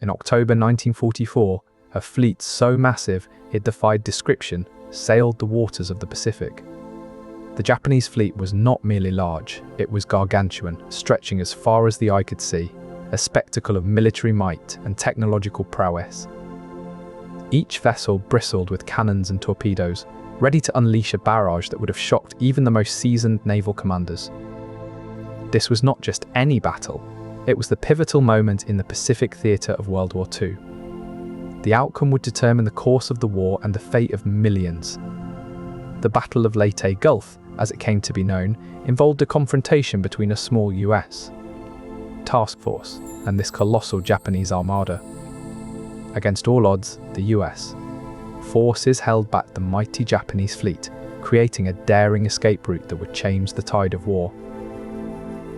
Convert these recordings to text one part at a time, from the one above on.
In October 1944, a fleet so massive it defied description sailed the waters of the Pacific. The Japanese fleet was not merely large, it was gargantuan, stretching as far as the eye could see, a spectacle of military might and technological prowess. Each vessel bristled with cannons and torpedoes, ready to unleash a barrage that would have shocked even the most seasoned naval commanders. This was not just any battle, it was the pivotal moment in the Pacific theatre of World War II. The outcome would determine the course of the war and the fate of millions. The Battle of Leyte Gulf, as it came to be known, involved a confrontation between a small US task force and this colossal Japanese armada. Against all odds, the US forces held back the mighty Japanese fleet, creating a daring escape route that would change the tide of war.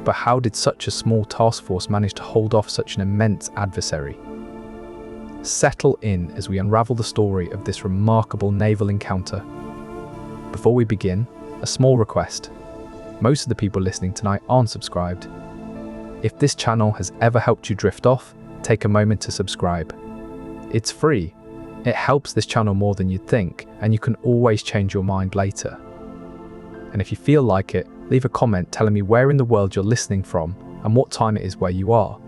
But how did such a small task force manage to hold off such an immense adversary? Settle in as we unravel the story of this remarkable naval encounter. Before we begin, a small request. Most of the people listening tonight aren't subscribed. If this channel has ever helped you drift off, take a moment to subscribe. It's free. It helps this channel more than you'd think, and you can always change your mind later. And if you feel like it, leave a comment telling me where in the world you're listening from and what time it is where you are.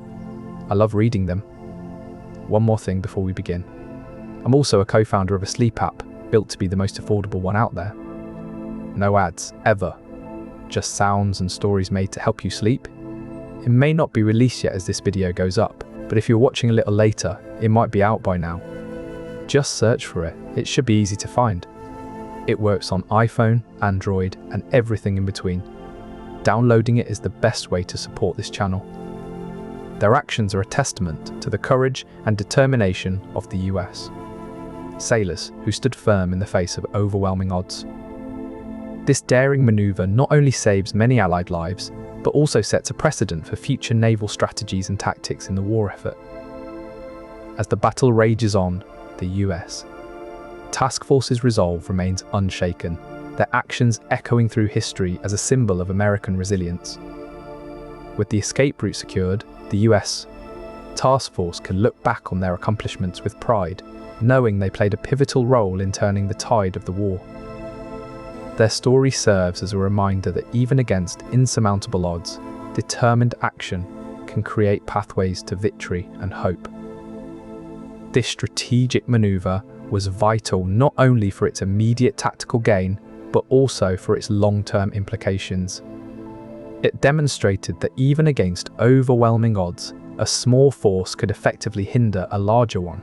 I love reading them. One more thing before we begin. I'm also a co-founder of a sleep app built to be the most affordable one out there. No ads, ever. Just sounds and stories made to help you sleep. It may not be released yet as this video goes up, but if you're watching a little later, it might be out by now. Just search for it, it should be easy to find. It works on iPhone, Android, and everything in between. Downloading it is the best way to support this channel. Their actions are a testament to the courage and determination of the US sailors who stood firm in the face of overwhelming odds. This daring maneuver not only saves many Allied lives, but also sets a precedent for future naval strategies and tactics in the war effort. As the battle rages on, the US Task Force's resolve remains unshaken, their actions echoing through history as a symbol of American resilience. With the escape route secured, the US Task Force can look back on their accomplishments with pride, knowing they played a pivotal role in turning the tide of the war. Their story serves as a reminder that even against insurmountable odds, determined action can create pathways to victory and hope. This strategic maneuver was vital not only for its immediate tactical gain, but also for its long-term implications. It demonstrated that even against overwhelming odds, a small force could effectively hinder a larger one.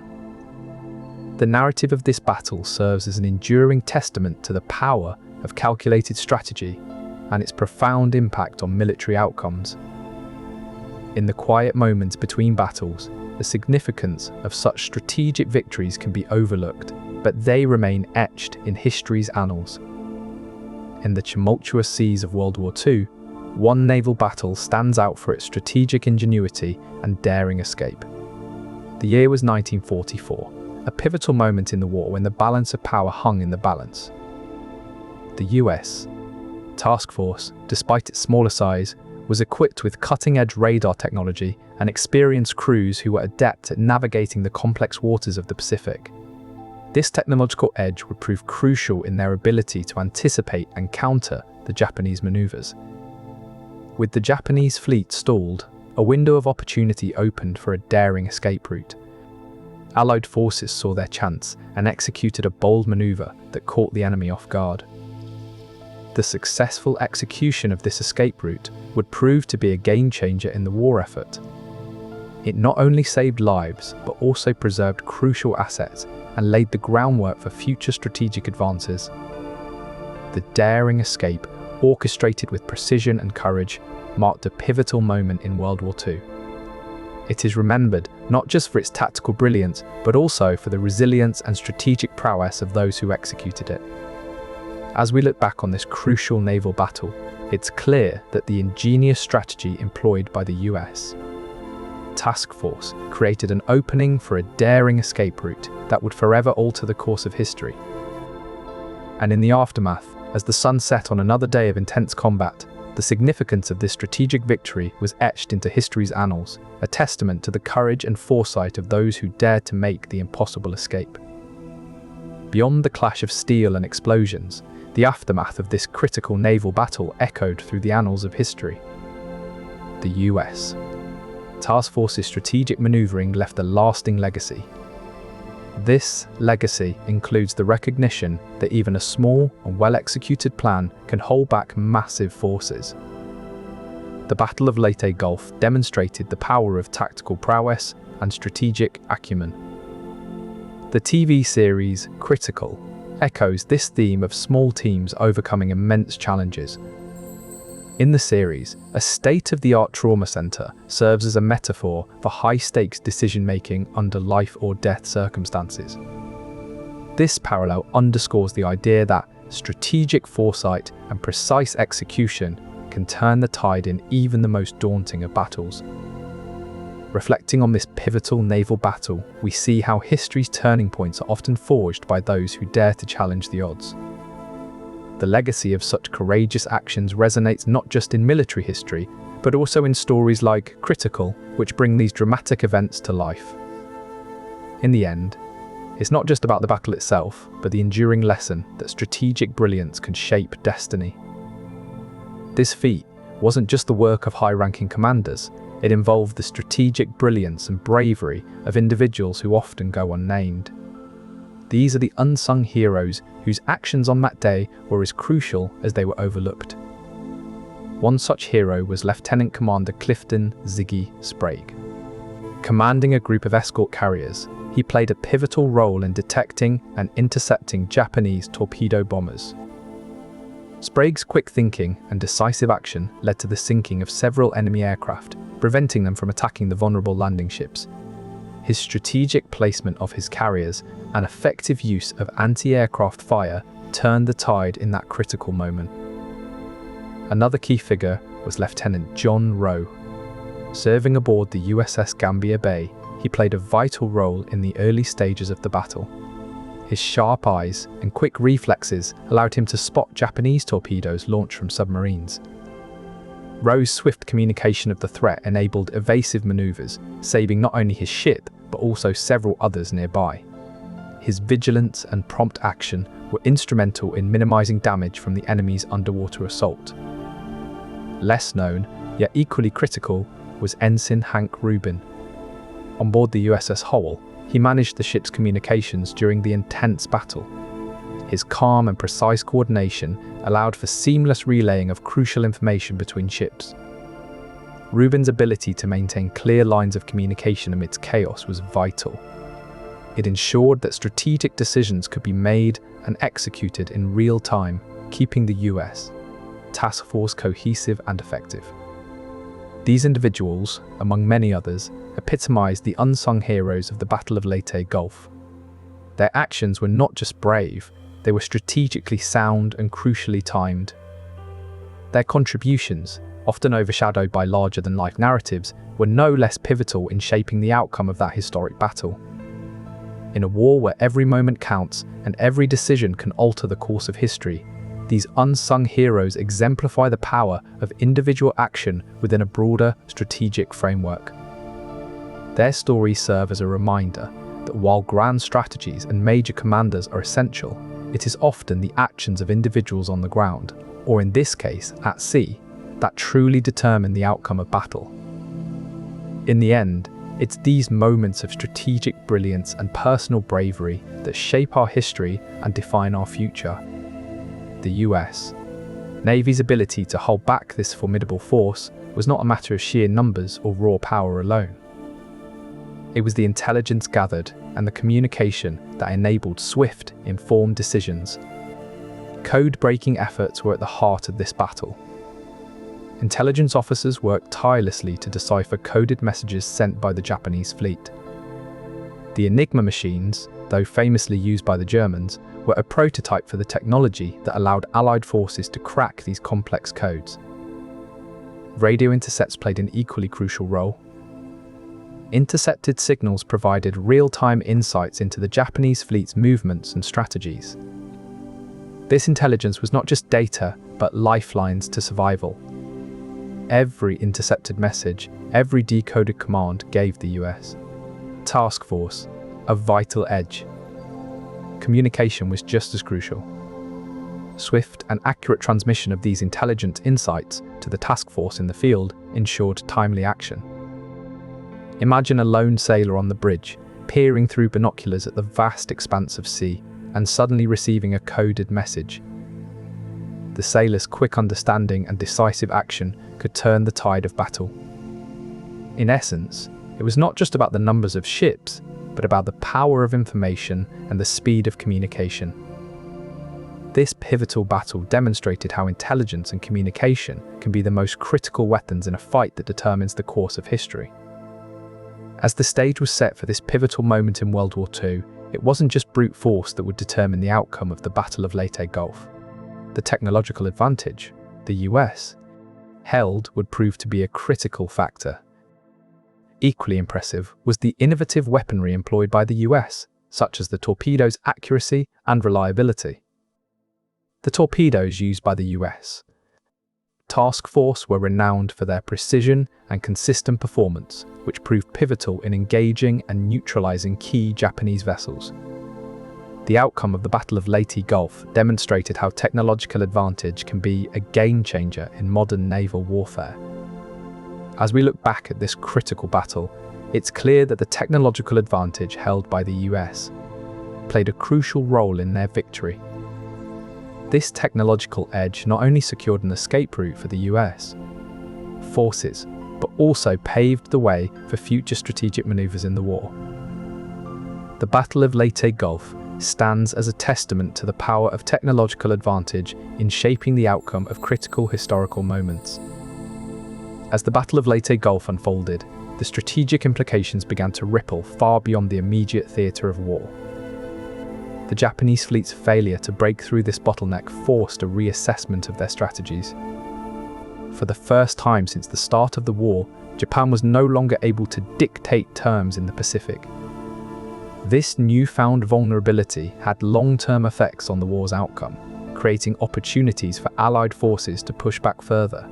The narrative of this battle serves as an enduring testament to the power of calculated strategy and its profound impact on military outcomes. In the quiet moments between battles, the significance of such strategic victories can be overlooked, but they remain etched in history's annals. In the tumultuous seas of World War II, one naval battle stands out for its strategic ingenuity and daring escape. The year was 1944, a pivotal moment in the war when the balance of power hung in the balance. The US Task Force, despite its smaller size, was equipped with cutting-edge radar technology and experienced crews who were adept at navigating the complex waters of the Pacific. This technological edge would prove crucial in their ability to anticipate and counter the Japanese maneuvers. With the Japanese fleet stalled, a window of opportunity opened for a daring escape route. Allied forces saw their chance and executed a bold maneuver that caught the enemy off guard. The successful execution of this escape route would prove to be a game-changer in the war effort. It not only saved lives, but also preserved crucial assets and laid the groundwork for future strategic advances. The daring escape, orchestrated with precision and courage, marked a pivotal moment in World War II. It is remembered not just for its tactical brilliance, but also for the resilience and strategic prowess of those who executed it. As we look back on this crucial naval battle, it's clear that the ingenious strategy employed by the US Task Force created an opening for a daring escape route that would forever alter the course of history. And in the aftermath, as the sun set on another day of intense combat, The significance of this strategic victory was etched into history's annals, a testament to the courage and foresight of those who dared to make the impossible escape. Beyond the clash of steel and explosions, the aftermath of this critical naval battle echoed through the annals of history. The US Task Force's strategic maneuvering left a lasting legacy. This legacy includes the recognition that even a small and well-executed plan can hold back massive forces. The Battle of Leyte Gulf demonstrated the power of tactical prowess and strategic acumen. The TV series Critical echoes this theme of small teams overcoming immense challenges. In the series, a state-of-the-art trauma center serves as a metaphor for high-stakes decision-making under life-or-death circumstances. This parallel underscores the idea that strategic foresight and precise execution can turn the tide in even the most daunting of battles. Reflecting on this pivotal naval battle, we see how history's turning points are often forged by those who dare to challenge the odds. The legacy of such courageous actions resonates not just in military history, but also in stories like Critical, which bring these dramatic events to life. In the end, it's not just about the battle itself, but the enduring lesson that strategic brilliance can shape destiny. This feat wasn't just the work of high-ranking commanders, it involved the strategic brilliance and bravery of individuals who often go unnamed. These are the unsung heroes whose actions on that day were as crucial as they were overlooked. One such hero was Lieutenant Commander Clifton "Ziggy" Sprague. Commanding a group of escort carriers, he played a pivotal role in detecting and intercepting Japanese torpedo bombers. Sprague's quick thinking and decisive action led to the sinking of several enemy aircraft, preventing them from attacking the vulnerable landing ships. His strategic placement of his carriers and effective use of anti-aircraft fire turned the tide in that critical moment. Another key figure was Lieutenant John Rowe. Serving aboard the USS Gambier Bay, he played a vital role in the early stages of the battle. His sharp eyes and quick reflexes allowed him to spot Japanese torpedoes launched from submarines. Rowe's swift communication of the threat enabled evasive maneuvers, saving not only his ship, but also several others nearby. His vigilance and prompt action were instrumental in minimizing damage from the enemy's underwater assault. Less known, yet equally critical, was Ensign Hank Rubin. On board the USS Howell, he managed the ship's communications during the intense battle. His calm and precise coordination allowed for seamless relaying of crucial information between ships. Rubin's ability to maintain clear lines of communication amidst chaos was vital. It ensured that strategic decisions could be made and executed in real time, keeping the US task force cohesive and effective. These individuals, among many others, epitomized the unsung heroes of the Battle of Leyte Gulf. Their actions were not just brave, they were strategically sound and crucially timed. Their contributions, often overshadowed by larger-than-life narratives, were no less pivotal in shaping the outcome of that historic battle. In a war where every moment counts and every decision can alter the course of history, these unsung heroes exemplify the power of individual action within a broader strategic framework. Their stories serve as a reminder that while grand strategies and major commanders are essential, it is often the actions of individuals on the ground, or in this case, at sea, that truly determine the outcome of battle. In the end, it's these moments of strategic brilliance and personal bravery that shape our history and define our future. The US Navy's ability to hold back this formidable force was not a matter of sheer numbers or raw power alone. It was the intelligence gathered and the communication that enabled swift, informed decisions. Code-breaking efforts were at the heart of this battle. Intelligence officers worked tirelessly to decipher coded messages sent by the Japanese fleet. The Enigma machines, though famously used by the Germans, were a prototype for the technology that allowed Allied forces to crack these complex codes. Radio intercepts played an equally crucial role. Intercepted signals provided real-time insights into the Japanese fleet's movements and strategies. This intelligence was not just data, but lifelines to survival. every intercepted message, every decoded command gave the US task force a vital edge. Communication was just as crucial. Swift and accurate transmission of these intelligent insights to the task force in the field ensured timely action. Imagine a lone sailor on the bridge, peering through binoculars at the vast expanse of sea and suddenly receiving a coded message. The sailor's quick understanding and decisive action could turn the tide of battle. In essence, it was not just about the numbers of ships, but about the power of information and the speed of communication. This pivotal battle demonstrated how intelligence and communication can be the most critical weapons in a fight that determines the course of history. As the stage was set for this pivotal moment in World War II, it wasn't just brute force that would determine the outcome of the Battle of Leyte Gulf. The technological advantage the US held would prove to be a critical factor. Equally impressive was the innovative weaponry employed by the US, such as the torpedoes' accuracy and reliability. The torpedoes used by the US task force were renowned for their precision and consistent performance, which proved pivotal in engaging and neutralizing key Japanese vessels. The outcome of the Battle of Leyte Gulf demonstrated how technological advantage can be a game-changer in modern naval warfare. As we look back at this critical battle, it's clear that the technological advantage held by the US played a crucial role in their victory. This technological edge not only secured an escape route for the US forces, but also paved the way for future strategic maneuvers in the war. The Battle of Leyte Gulf stands as a testament to the power of technological advantage in shaping the outcome of critical historical moments. As the Battle of Leyte Gulf unfolded, the strategic implications began to ripple far beyond the immediate theatre of war. The Japanese fleet's failure to break through this bottleneck forced a reassessment of their strategies. For the first time since the start of the war, Japan was no longer able to dictate terms in the Pacific. This newfound vulnerability had long-term effects on the war's outcome, creating opportunities for Allied forces to push back further.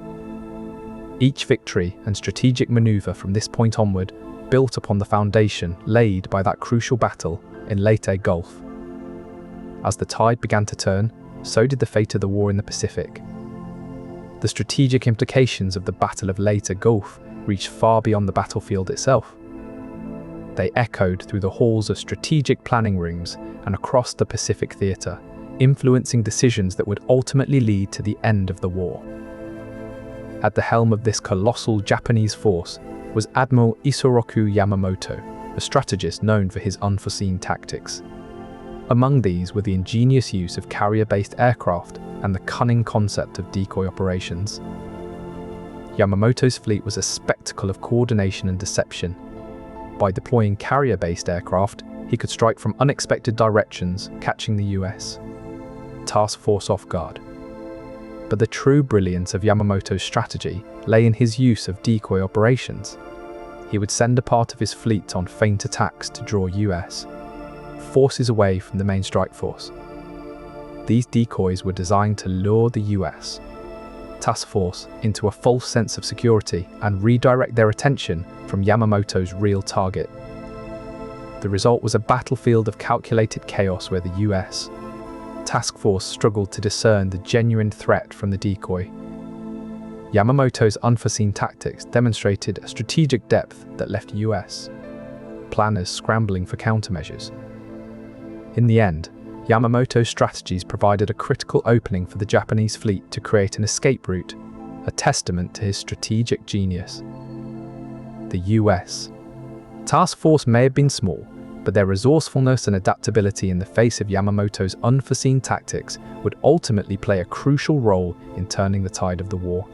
Each victory and strategic maneuver from this point onward built upon the foundation laid by that crucial battle in Leyte Gulf. As the tide began to turn, so did the fate of the war in the Pacific. The strategic implications of the Battle of Leyte Gulf reached far beyond the battlefield itself. They echoed through the halls of strategic planning rooms and across the Pacific theatre, influencing decisions that would ultimately lead to the end of the war. At the helm of this colossal Japanese force was Admiral Isoroku Yamamoto, a strategist known for his unforeseen tactics. Among these were the ingenious use of carrier-based aircraft and the cunning concept of decoy operations. Yamamoto's fleet was a spectacle of coordination and deception. By deploying carrier-based aircraft, he could strike from unexpected directions, catching the US task force off guard. But the true brilliance of Yamamoto's strategy lay in his use of decoy operations. He would send a part of his fleet on feint attacks to draw US forces away from the main strike force. These decoys were designed to lure the US task force into a false sense of security and redirect their attention from Yamamoto's real target. The result was a battlefield of calculated chaos where the US task force struggled to discern the genuine threat from the decoy. Yamamoto's unforeseen tactics demonstrated a strategic depth that left US planners scrambling for countermeasures. In the end, Yamamoto's strategies provided a critical opening for the Japanese fleet to create an escape route, a testament to his strategic genius. The US task force may have been small, but their resourcefulness and adaptability in the face of Yamamoto's unforeseen tactics would ultimately play a crucial role in turning the tide of the war.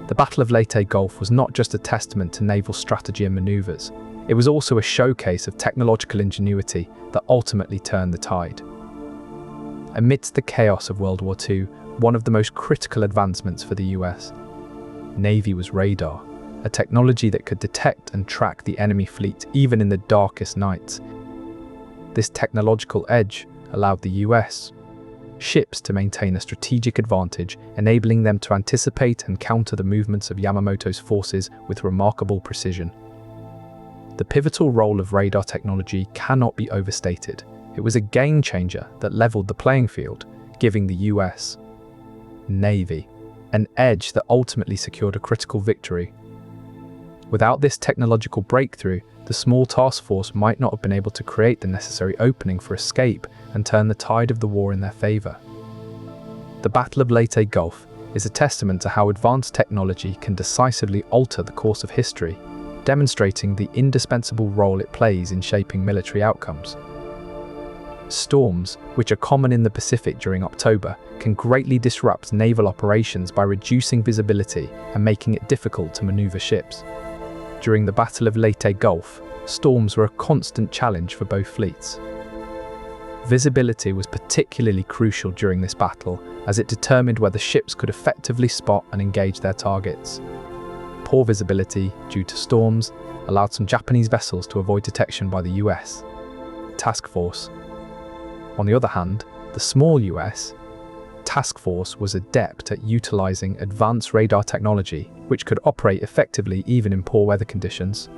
The Battle of Leyte Gulf was not just a testament to naval strategy and maneuvers, it was also a showcase of technological ingenuity that ultimately turned the tide. Amidst the chaos of World War II, one of the most critical advancements for the US Navy was radar, a technology that could detect and track the enemy fleet even in the darkest nights. This technological edge allowed the US ships to maintain a strategic advantage, enabling them to anticipate and counter the movements of Yamamoto's forces with remarkable precision. The pivotal role of radar technology cannot be overstated. It was a game changer that leveled the playing field, giving the US Navy an edge that ultimately secured a critical victory. Without this technological breakthrough, the small task force might not have been able to create the necessary opening for escape and turn the tide of the war in their favor. The Battle of Leyte Gulf is a testament to how advanced technology can decisively alter the course of history, demonstrating the indispensable role it plays in shaping military outcomes. Storms, which are common in the Pacific during October, can greatly disrupt naval operations by reducing visibility and making it difficult to maneuver ships. During the Battle of Leyte Gulf, storms were a constant challenge for both fleets. Visibility was particularly crucial during this battle, as it determined whether ships could effectively spot and engage their targets. Poor visibility, due to storms, allowed some Japanese vessels to avoid detection by the US task force. On the other hand, the small US task force was adept at utilizing advanced radar technology, which could operate effectively even in poor weather conditions.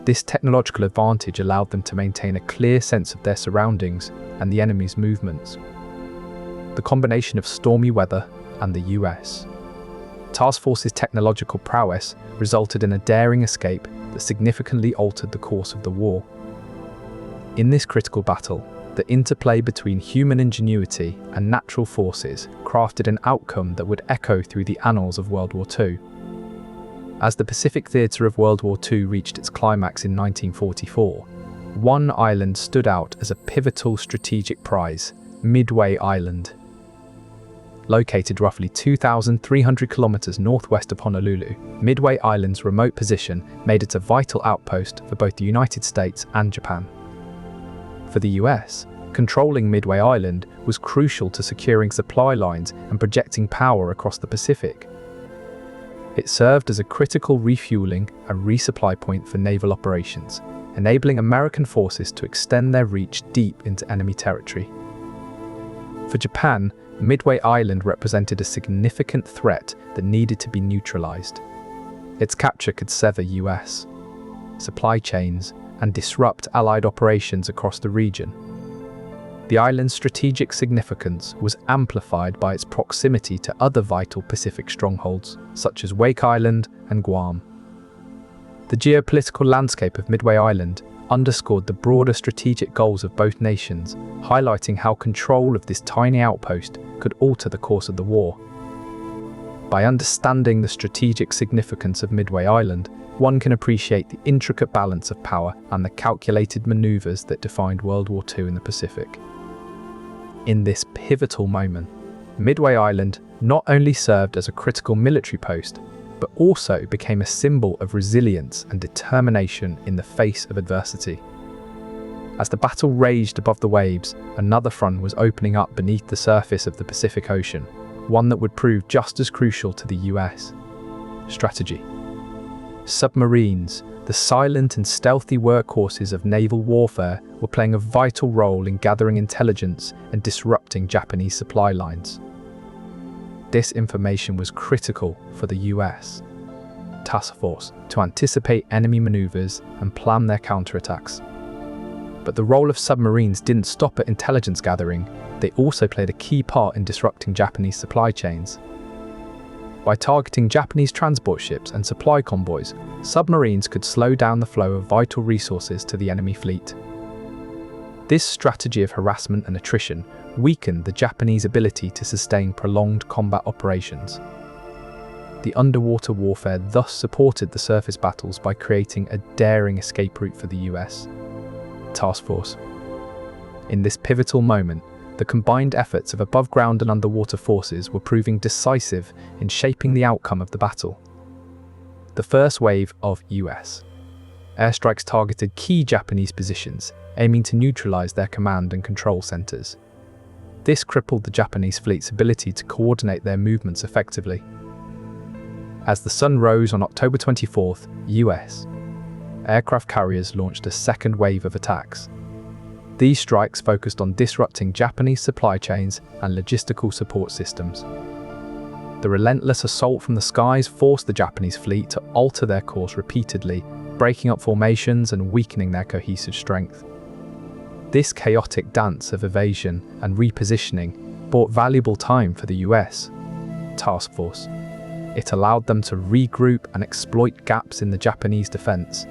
This technological advantage allowed them to maintain a clear sense of their surroundings and the enemy's movements. The combination of stormy weather and the US task force's technological prowess resulted in a daring escape that significantly altered the course of the war. In this critical battle, the interplay between human ingenuity and natural forces crafted an outcome that would echo through the annals of World War II. As the Pacific theatre of World War II reached its climax in 1944, one island stood out as a pivotal strategic prize: Midway Island. Located roughly 2,300 kilometers northwest of Honolulu, Midway Island's remote position made it a vital outpost for both the United States and Japan. For the US, controlling Midway Island was crucial to securing supply lines and projecting power across the Pacific. It served as a critical refueling and resupply point for naval operations, enabling American forces to extend their reach deep into enemy territory. For Japan, Midway Island represented a significant threat that needed to be neutralized. Its capture could sever US supply chains and disrupt Allied operations across the region. The island's strategic significance was amplified by its proximity to other vital Pacific strongholds, such as Wake Island and Guam. The geopolitical landscape of Midway Island underscored the broader strategic goals of both nations, highlighting how control of this tiny outpost could alter the course of the war. By understanding the strategic significance of Midway Island, one can appreciate the intricate balance of power and the calculated maneuvers that defined World War II in the Pacific. In this pivotal moment, Midway Island not only served as a critical military post, but also became a symbol of resilience and determination in the face of adversity. As the battle raged above the waves, another front was opening up beneath the surface of the Pacific Ocean, one that would prove just as crucial to the US strategy. Submarines, the silent and stealthy workhorses of naval warfare, were playing a vital role in gathering intelligence and disrupting Japanese supply lines. This information was critical for the US task force to anticipate enemy maneuvers and plan their counterattacks. But the role of submarines didn't stop at intelligence gathering. They also played a key part in disrupting Japanese supply chains. By targeting Japanese transport ships and supply convoys, submarines could slow down the flow of vital resources to the enemy fleet. This strategy of harassment and attrition weakened the Japanese ability to sustain prolonged combat operations. The underwater warfare thus supported the surface battles by creating a daring escape route for the US task force. In this pivotal moment, the combined efforts of above-ground and underwater forces were proving decisive in shaping the outcome of the battle. The first wave of US airstrikes targeted key Japanese positions, aiming to neutralize their command and control centers. This crippled the Japanese fleet's ability to coordinate their movements effectively. As the sun rose on October 24th, US aircraft carriers launched a second wave of attacks. These strikes focused on disrupting Japanese supply chains and logistical support systems. The relentless assault from the skies forced the Japanese fleet to alter their course repeatedly, breaking up formations and weakening their cohesive strength. This chaotic dance of evasion and repositioning bought valuable time for the US task force. It allowed them to regroup and exploit gaps in the Japanese defense.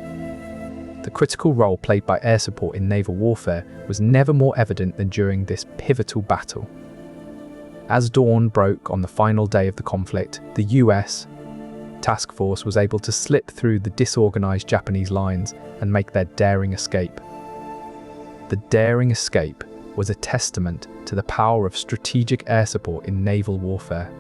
The critical role played by air support in naval warfare was never more evident than during this pivotal battle. As dawn broke on the final day of the conflict, the US task force was able to slip through the disorganized Japanese lines and make their daring escape. The daring escape was a testament to the power of strategic air support in naval warfare.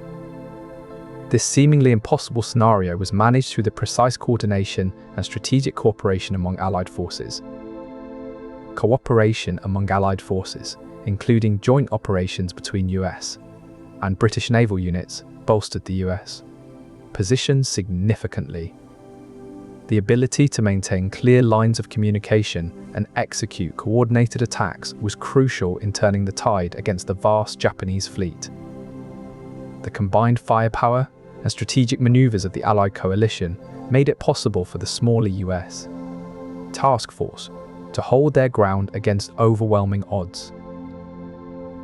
This seemingly impossible scenario was managed through the precise coordination and strategic cooperation among Allied forces. Cooperation among Allied forces, including joint operations between US and British naval units, bolstered the US position significantly. The ability to maintain clear lines of communication and execute coordinated attacks was crucial in turning the tide against the vast Japanese fleet. The combined firepower and strategic maneuvers of the Allied coalition made it possible for the smaller US task force to hold their ground against overwhelming odds.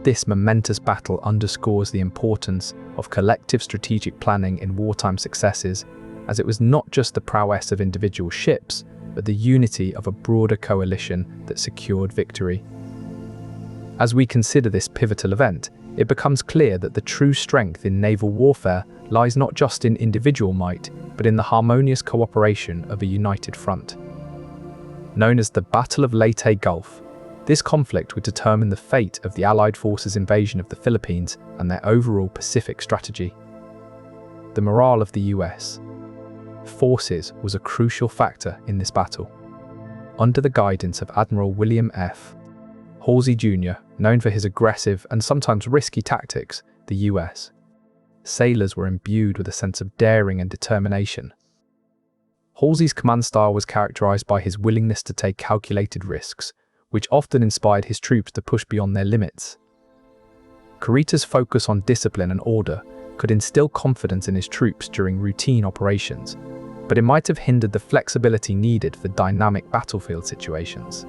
This momentous battle underscores the importance of collective strategic planning in wartime successes, as it was not just the prowess of individual ships, but the unity of a broader coalition that secured victory. As we consider this pivotal event, it becomes clear that the true strength in naval warfare lies not just in individual might, but in the harmonious cooperation of a united front. Known as the Battle of Leyte Gulf, this conflict would determine the fate of the Allied forces' invasion of the Philippines and their overall Pacific strategy. The morale of the US forces was a crucial factor in this battle. Under the guidance of Admiral William F. Halsey Jr., known for his aggressive and sometimes risky tactics, the US sailors were imbued with a sense of daring and determination. Halsey's command style was characterized by his willingness to take calculated risks, which often inspired his troops to push beyond their limits. Kurita's focus on discipline and order could instill confidence in his troops during routine operations, but it might have hindered the flexibility needed for dynamic battlefield situations.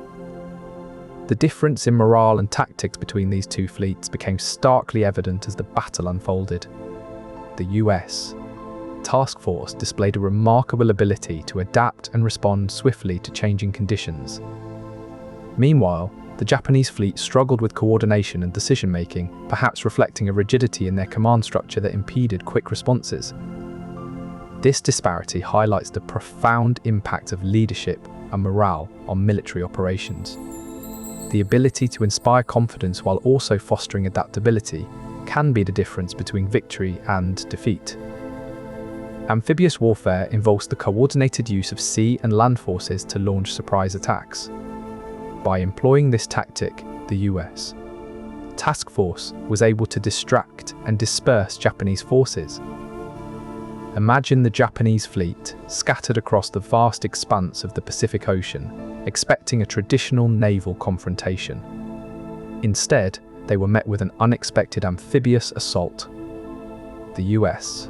The difference in morale and tactics between these two fleets became starkly evident as the battle unfolded. The US task force displayed a remarkable ability to adapt and respond swiftly to changing conditions. Meanwhile, the Japanese fleet struggled with coordination and decision-making, perhaps reflecting a rigidity in their command structure that impeded quick responses. This disparity highlights the profound impact of leadership and morale on military operations. The ability to inspire confidence while also fostering adaptability can be the difference between victory and defeat. Amphibious warfare involves the coordinated use of sea and land forces to launch surprise attacks. By employing this tactic, the US task force was able to distract and disperse Japanese forces. Imagine the Japanese fleet scattered across the vast expanse of the Pacific Ocean, expecting a traditional naval confrontation. Instead, they were met with an unexpected amphibious assault. The US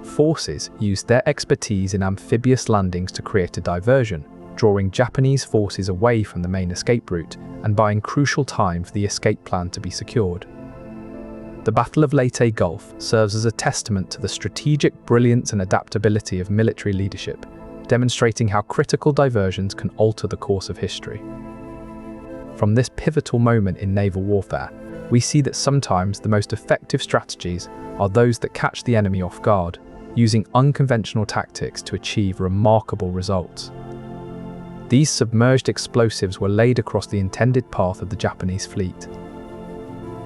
forces used their expertise in amphibious landings to create a diversion, drawing Japanese forces away from the main escape route and buying crucial time for the escape plan to be secured. The Battle of Leyte Gulf serves as a testament to the strategic brilliance and adaptability of military leadership, demonstrating how critical diversions can alter the course of history. From this pivotal moment in naval warfare, we see that sometimes the most effective strategies are those that catch the enemy off guard, using unconventional tactics to achieve remarkable results. These submerged explosives were laid across the intended path of the Japanese fleet.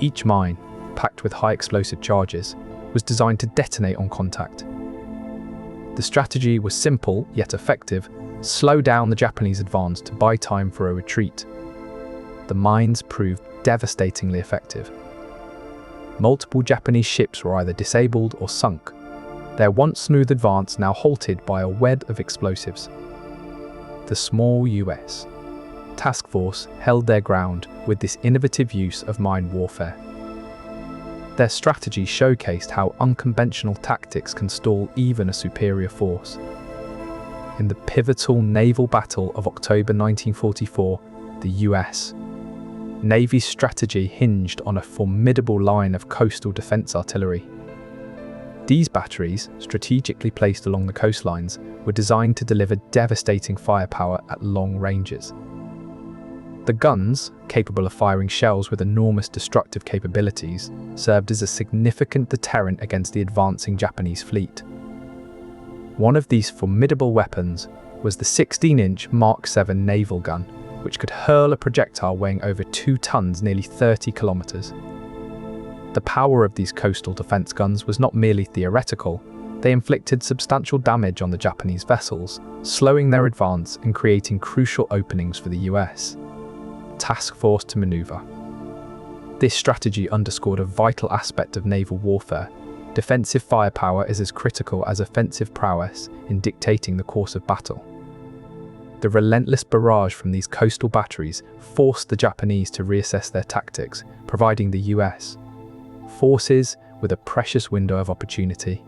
Each mine, packed with high explosive charges, was designed to detonate on contact. The strategy was simple yet effective: slow down the Japanese advance to buy time for a retreat. The mines proved devastatingly effective. Multiple Japanese ships were either disabled or sunk, their once smooth advance now halted by a web of explosives. The small US Task Force held their ground with this innovative use of mine warfare. Their strategy showcased how unconventional tactics can stall even a superior force. In the pivotal naval battle of October 1944, the US Navy's strategy hinged on a formidable line of coastal defense artillery. These batteries, strategically placed along the coastlines, were designed to deliver devastating firepower at long ranges. The guns, capable of firing shells with enormous destructive capabilities, served as a significant deterrent against the advancing Japanese fleet. One of these formidable weapons was the 16-inch Mark 7 naval gun, which could hurl a projectile weighing over 2 tons, nearly 30 kilometers. The power of these coastal defense guns was not merely theoretical. They inflicted substantial damage on the Japanese vessels, slowing their advance and creating crucial openings for the US. Task Force to maneuver. This strategy underscored a vital aspect of naval warfare. Defensive firepower is as critical as offensive prowess in dictating the course of battle. The relentless barrage from these coastal batteries forced the Japanese to reassess their tactics, providing the US forces with a precious window of opportunity.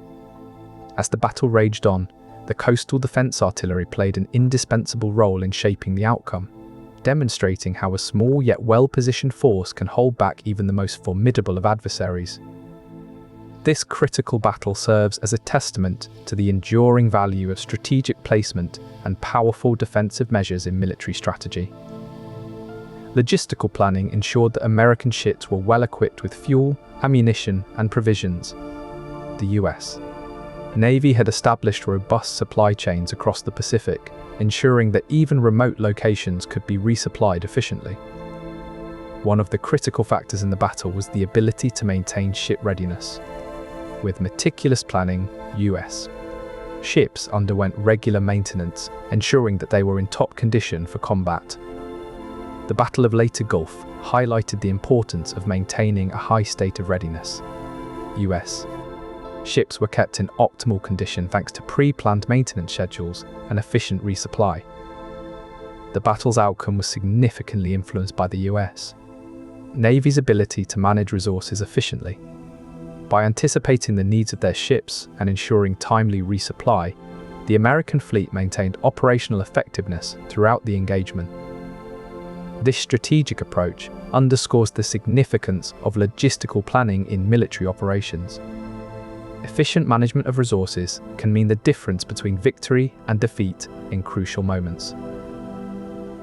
As the battle raged on, the coastal defense artillery played an indispensable role in shaping the outcome, demonstrating how a small yet well-positioned force can hold back even the most formidable of adversaries. This critical battle serves as a testament to the enduring value of strategic placement and powerful defensive measures in military strategy. Logistical planning ensured that American ships were well equipped with fuel, ammunition, and provisions. The US Navy had established robust supply chains across the Pacific, ensuring that even remote locations could be resupplied efficiently. One of the critical factors in the battle was the ability to maintain ship readiness. With meticulous planning, US ships underwent regular maintenance, ensuring that they were in top condition for combat. The Battle of Leyte Gulf highlighted the importance of maintaining a high state of readiness. US ships were kept in optimal condition thanks to pre-planned maintenance schedules and efficient resupply. The battle's outcome was significantly influenced by the US Navy's ability to manage resources efficiently. By anticipating the needs of their ships and ensuring timely resupply, the American fleet maintained operational effectiveness throughout the engagement. This strategic approach underscores the significance of logistical planning in military operations. Efficient management of resources can mean the difference between victory and defeat in crucial moments.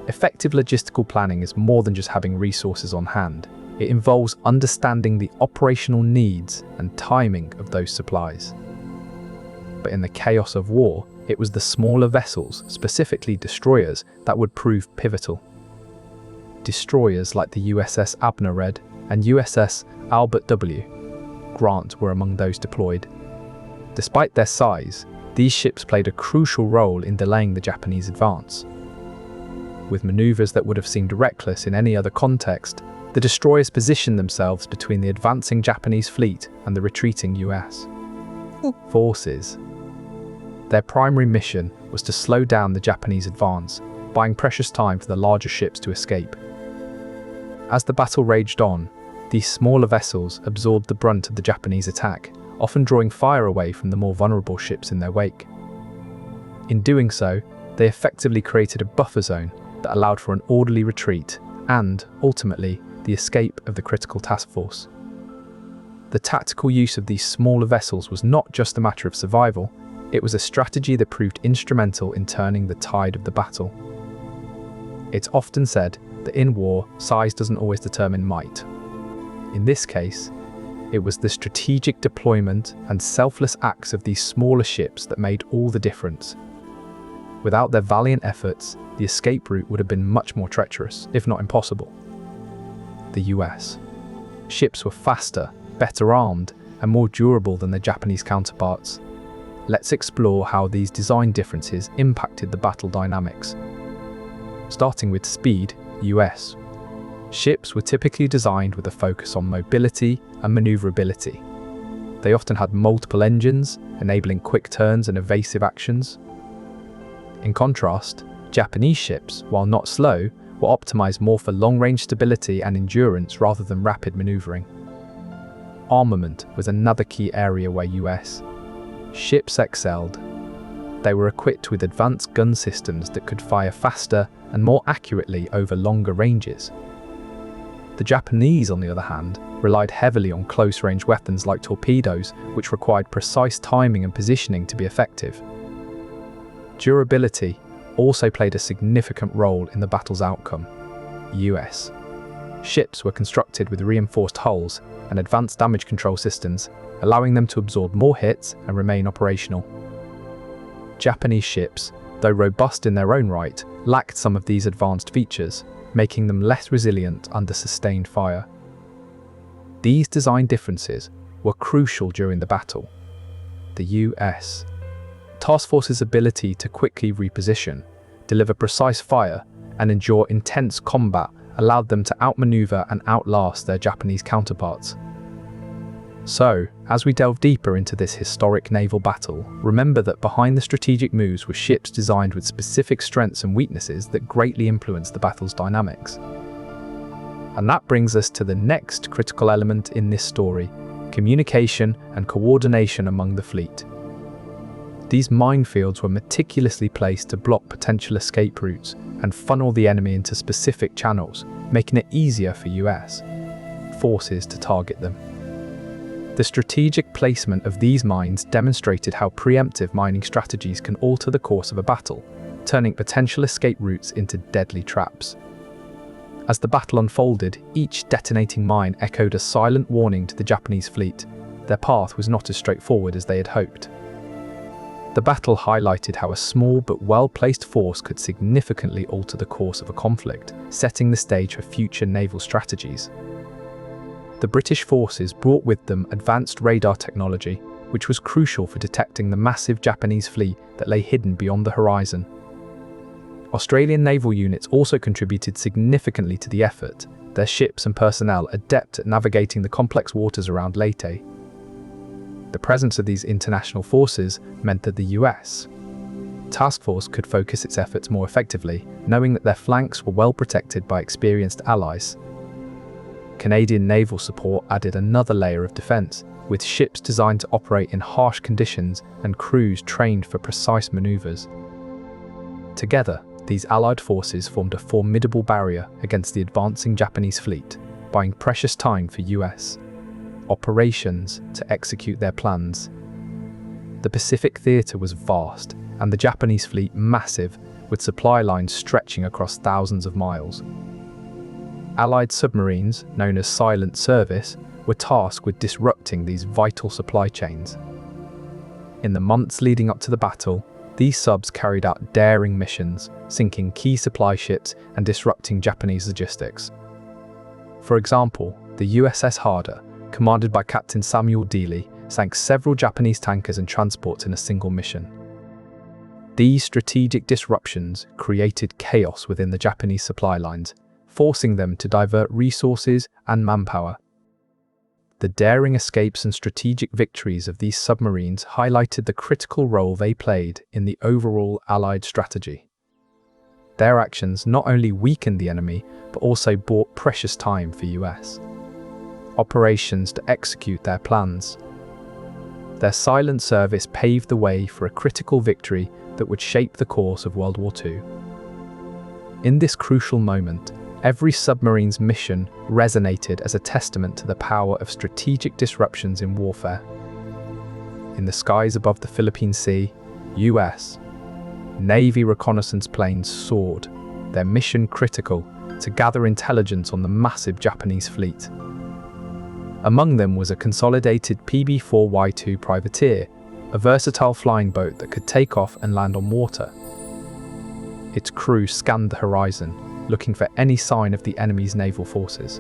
Effective logistical planning is more than just having resources on hand. It involves understanding the operational needs and timing of those supplies. But in the chaos of war, it was the smaller vessels, specifically destroyers, that would prove pivotal. Destroyers like the USS Abner Red and USS Albert W. Grant were among those deployed. Despite their size, these ships played a crucial role in delaying the Japanese advance. With maneuvers that would have seemed reckless in any other context, the destroyers positioned themselves between the advancing Japanese fleet and the retreating US forces. Their primary mission was to slow down the Japanese advance, buying precious time for the larger ships to escape. As the battle raged on, these smaller vessels absorbed the brunt of the Japanese attack, often drawing fire away from the more vulnerable ships in their wake. In doing so, they effectively created a buffer zone that allowed for an orderly retreat and, ultimately, the escape of the critical task force. The tactical use of these smaller vessels was not just a matter of survival, it was a strategy that proved instrumental in turning the tide of the battle. It's often said that in war, size doesn't always determine might. In this case, it was the strategic deployment and selfless acts of these smaller ships that made all the difference. Without their valiant efforts, the escape route would have been much more treacherous, if not impossible. The US ships were faster, better armed, and more durable than their Japanese counterparts. Let's explore how these design differences impacted the battle dynamics. Starting with speed, US ships were typically designed with a focus on mobility and maneuverability. They often had multiple engines, enabling quick turns and evasive actions. In contrast, Japanese ships, while not slow, were optimized more for long-range stability and endurance rather than rapid maneuvering. Armament was another key area where US ships excelled. They were equipped with advanced gun systems that could fire faster and more accurately over longer ranges. The Japanese, on the other hand, relied heavily on close-range weapons like torpedoes, which required precise timing and positioning to be effective. Durability also played a significant role in the battle's outcome. US ships were constructed with reinforced hulls and advanced damage control systems, allowing them to absorb more hits and remain operational. Japanese ships, though robust in their own right, lacked some of these advanced features, making them less resilient under sustained fire. These design differences were crucial during the battle. The US task force's ability to quickly reposition, deliver precise fire, and endure intense combat allowed them to outmaneuver and outlast their Japanese counterparts. So, as we delve deeper into this historic naval battle, remember that behind the strategic moves were ships designed with specific strengths and weaknesses that greatly influenced the battle's dynamics. And that brings us to the next critical element in this story: communication and coordination among the fleet. These minefields were meticulously placed to block potential escape routes and funnel the enemy into specific channels, making it easier for US forces to target them. The strategic placement of these mines demonstrated how preemptive mining strategies can alter the course of a battle, turning potential escape routes into deadly traps. As the battle unfolded, each detonating mine echoed a silent warning to the Japanese fleet. Their path was not as straightforward as they had hoped. The battle highlighted how a small but well-placed force could significantly alter the course of a conflict, setting the stage for future naval strategies. The British forces brought with them advanced radar technology, which was crucial for detecting the massive Japanese fleet that lay hidden beyond the horizon. Australian naval units also contributed significantly to the effort, their ships and personnel adept at navigating the complex waters around Leyte. The presence of these international forces meant that the US task force could focus its efforts more effectively, knowing that their flanks were well protected by experienced allies. Canadian naval support added another layer of defence, with ships designed to operate in harsh conditions and crews trained for precise manoeuvres. Together, these Allied forces formed a formidable barrier against the advancing Japanese fleet, buying precious time for US operations to execute their plans. The Pacific theatre was vast, and the Japanese fleet massive, with supply lines stretching across thousands of miles. Allied submarines, known as Silent Service, were tasked with disrupting these vital supply chains. In the months leading up to the battle, these subs carried out daring missions, sinking key supply ships and disrupting Japanese logistics. For example, the USS Harder, commanded by Captain Samuel Dealey, sank several Japanese tankers and transports in a single mission. These strategic disruptions created chaos within the Japanese supply lines, forcing them to divert resources and manpower. The daring escapes and strategic victories of these submarines highlighted the critical role they played in the overall Allied strategy. Their actions not only weakened the enemy, but also bought precious time for US operations to execute their plans. Their silent service paved the way for a critical victory that would shape the course of World War II. In this crucial moment, every submarine's mission resonated as a testament to the power of strategic disruptions in warfare. In the skies above the Philippine Sea, US Navy reconnaissance planes soared, their mission critical to gather intelligence on the massive Japanese fleet. Among them was a consolidated PB-4Y2 privateer, a versatile flying boat that could take off and land on water. Its crew scanned the horizon, looking for any sign of the enemy's naval forces.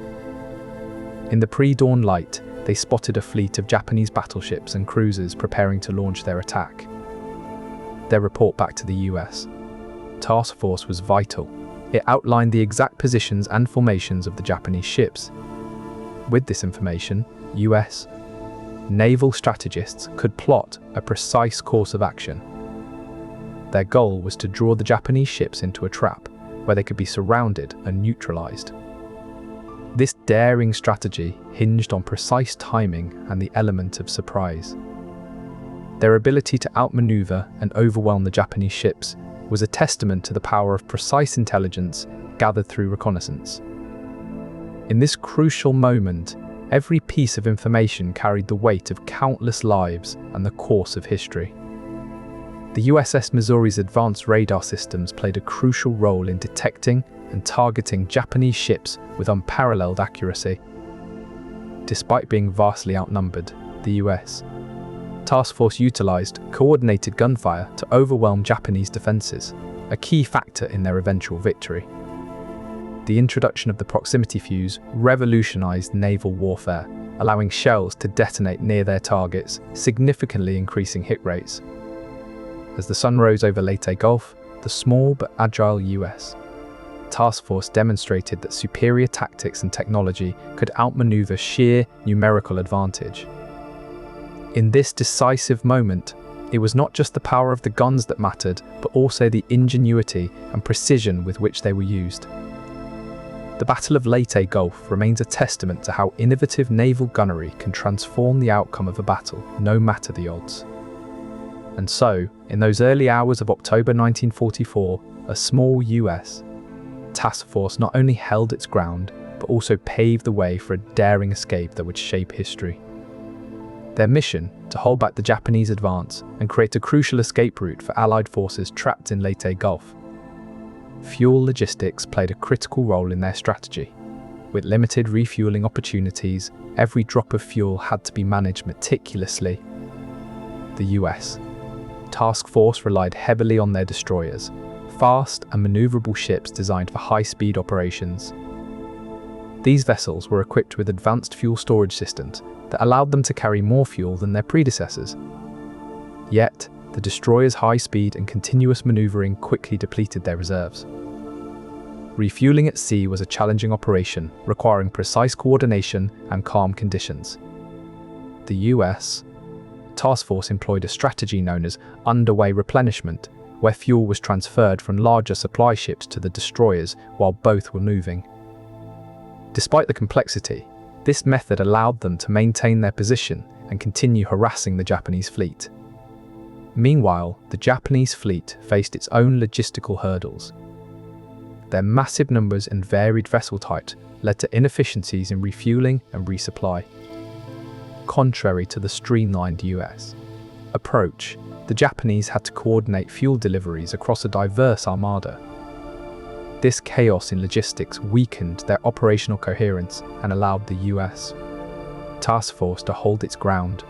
In the pre-dawn light, they spotted a fleet of Japanese battleships and cruisers preparing to launch their attack. Their report back to the US task force was vital. It outlined the exact positions and formations of the Japanese ships. With this information, US naval strategists could plot a precise course of action. Their goal was to draw the Japanese ships into a trap, where they could be surrounded and neutralized. This daring strategy hinged on precise timing and the element of surprise. Their ability to outmaneuver and overwhelm the Japanese ships was a testament to the power of precise intelligence gathered through reconnaissance. In this crucial moment, every piece of information carried the weight of countless lives and the course of history. The USS Missouri's advanced radar systems played a crucial role in detecting and targeting Japanese ships with unparalleled accuracy. Despite being vastly outnumbered, the US task force utilized coordinated gunfire to overwhelm Japanese defenses, a key factor in their eventual victory. The introduction of the proximity fuse revolutionized naval warfare, allowing shells to detonate near their targets, significantly increasing hit rates. As the sun rose over Leyte Gulf, the small but agile US task force demonstrated that superior tactics and technology could outmaneuver sheer numerical advantage. In this decisive moment, it was not just the power of the guns that mattered, but also the ingenuity and precision with which they were used. The Battle of Leyte Gulf remains a testament to how innovative naval gunnery can transform the outcome of a battle, no matter the odds. And so, in those early hours of October 1944, a small US task force not only held its ground, but also paved the way for a daring escape that would shape history. Their mission, to hold back the Japanese advance and create a crucial escape route for Allied forces trapped in Leyte Gulf. Fuel logistics played a critical role in their strategy. With limited refueling opportunities, every drop of fuel had to be managed meticulously. The US task force relied heavily on their destroyers, fast and maneuverable ships designed for high-speed operations. These vessels were equipped with advanced fuel storage systems that allowed them to carry more fuel than their predecessors. Yet, the destroyers' high speed and continuous maneuvering quickly depleted their reserves. Refueling at sea was a challenging operation, requiring precise coordination and calm conditions. The US task force employed a strategy known as underway replenishment, where fuel was transferred from larger supply ships to the destroyers while both were moving. Despite the complexity, this method allowed them to maintain their position and continue harassing the Japanese fleet. Meanwhile, the Japanese fleet faced its own logistical hurdles. Their massive numbers and varied vessel types led to inefficiencies in refueling and resupply. Contrary to the streamlined US approach, the Japanese had to coordinate fuel deliveries across a diverse armada. This chaos in logistics weakened their operational coherence and allowed the US task force to hold its ground.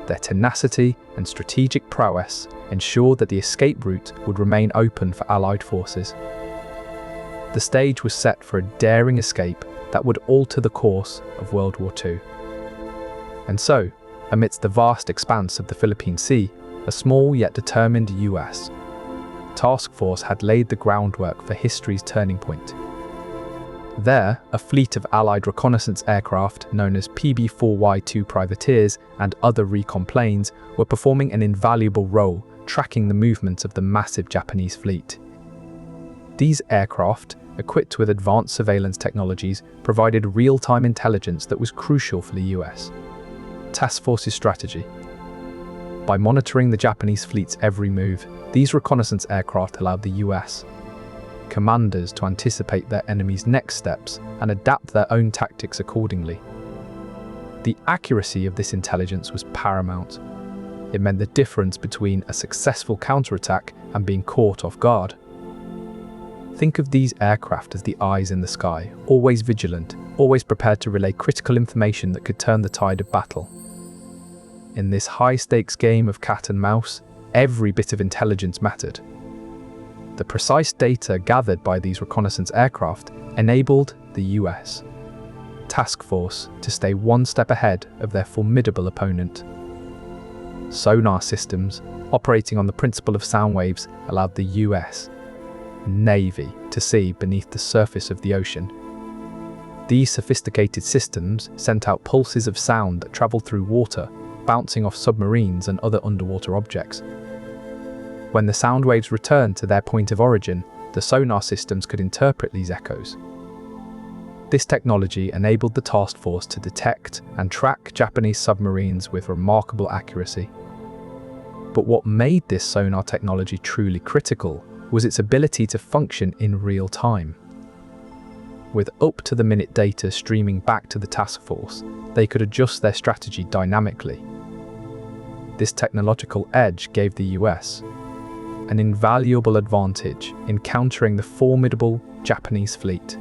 Their tenacity and strategic prowess ensured that the escape route would remain open for Allied forces. The stage was set for a daring escape that would alter the course of World War II. And so, amidst the vast expanse of the Philippine Sea, a small yet determined US task force had laid the groundwork for history's turning point. There, a fleet of Allied reconnaissance aircraft known as PB-4Y2 privateers and other recon planes were performing an invaluable role tracking the movements of the massive Japanese fleet. These aircraft, equipped with advanced surveillance technologies, provided real-time intelligence that was crucial for the US task force's strategy. By monitoring the Japanese fleet's every move, these reconnaissance aircraft allowed the US commanders to anticipate their enemy's next steps and adapt their own tactics accordingly. The accuracy of this intelligence was paramount. It meant the difference between a successful counterattack and being caught off guard. Think of these aircraft as the eyes in the sky, always vigilant, always prepared to relay critical information that could turn the tide of battle. In this high-stakes game of cat and mouse, every bit of intelligence mattered. The precise data gathered by these reconnaissance aircraft enabled the US task force to stay one step ahead of their formidable opponent. Sonar systems, operating on the principle of sound waves, allowed the US Navy to see beneath the surface of the ocean. These sophisticated systems sent out pulses of sound that traveled through water, bouncing off submarines and other underwater objects. When the sound waves returned to their point of origin, the sonar systems could interpret these echoes. This technology enabled the task force to detect and track Japanese submarines with remarkable accuracy. But what made this sonar technology truly critical was its ability to function in real time. With up-to-the-minute data streaming back to the task force, they could adjust their strategy dynamically. This technological edge gave the US an invaluable advantage in countering the formidable Japanese fleet.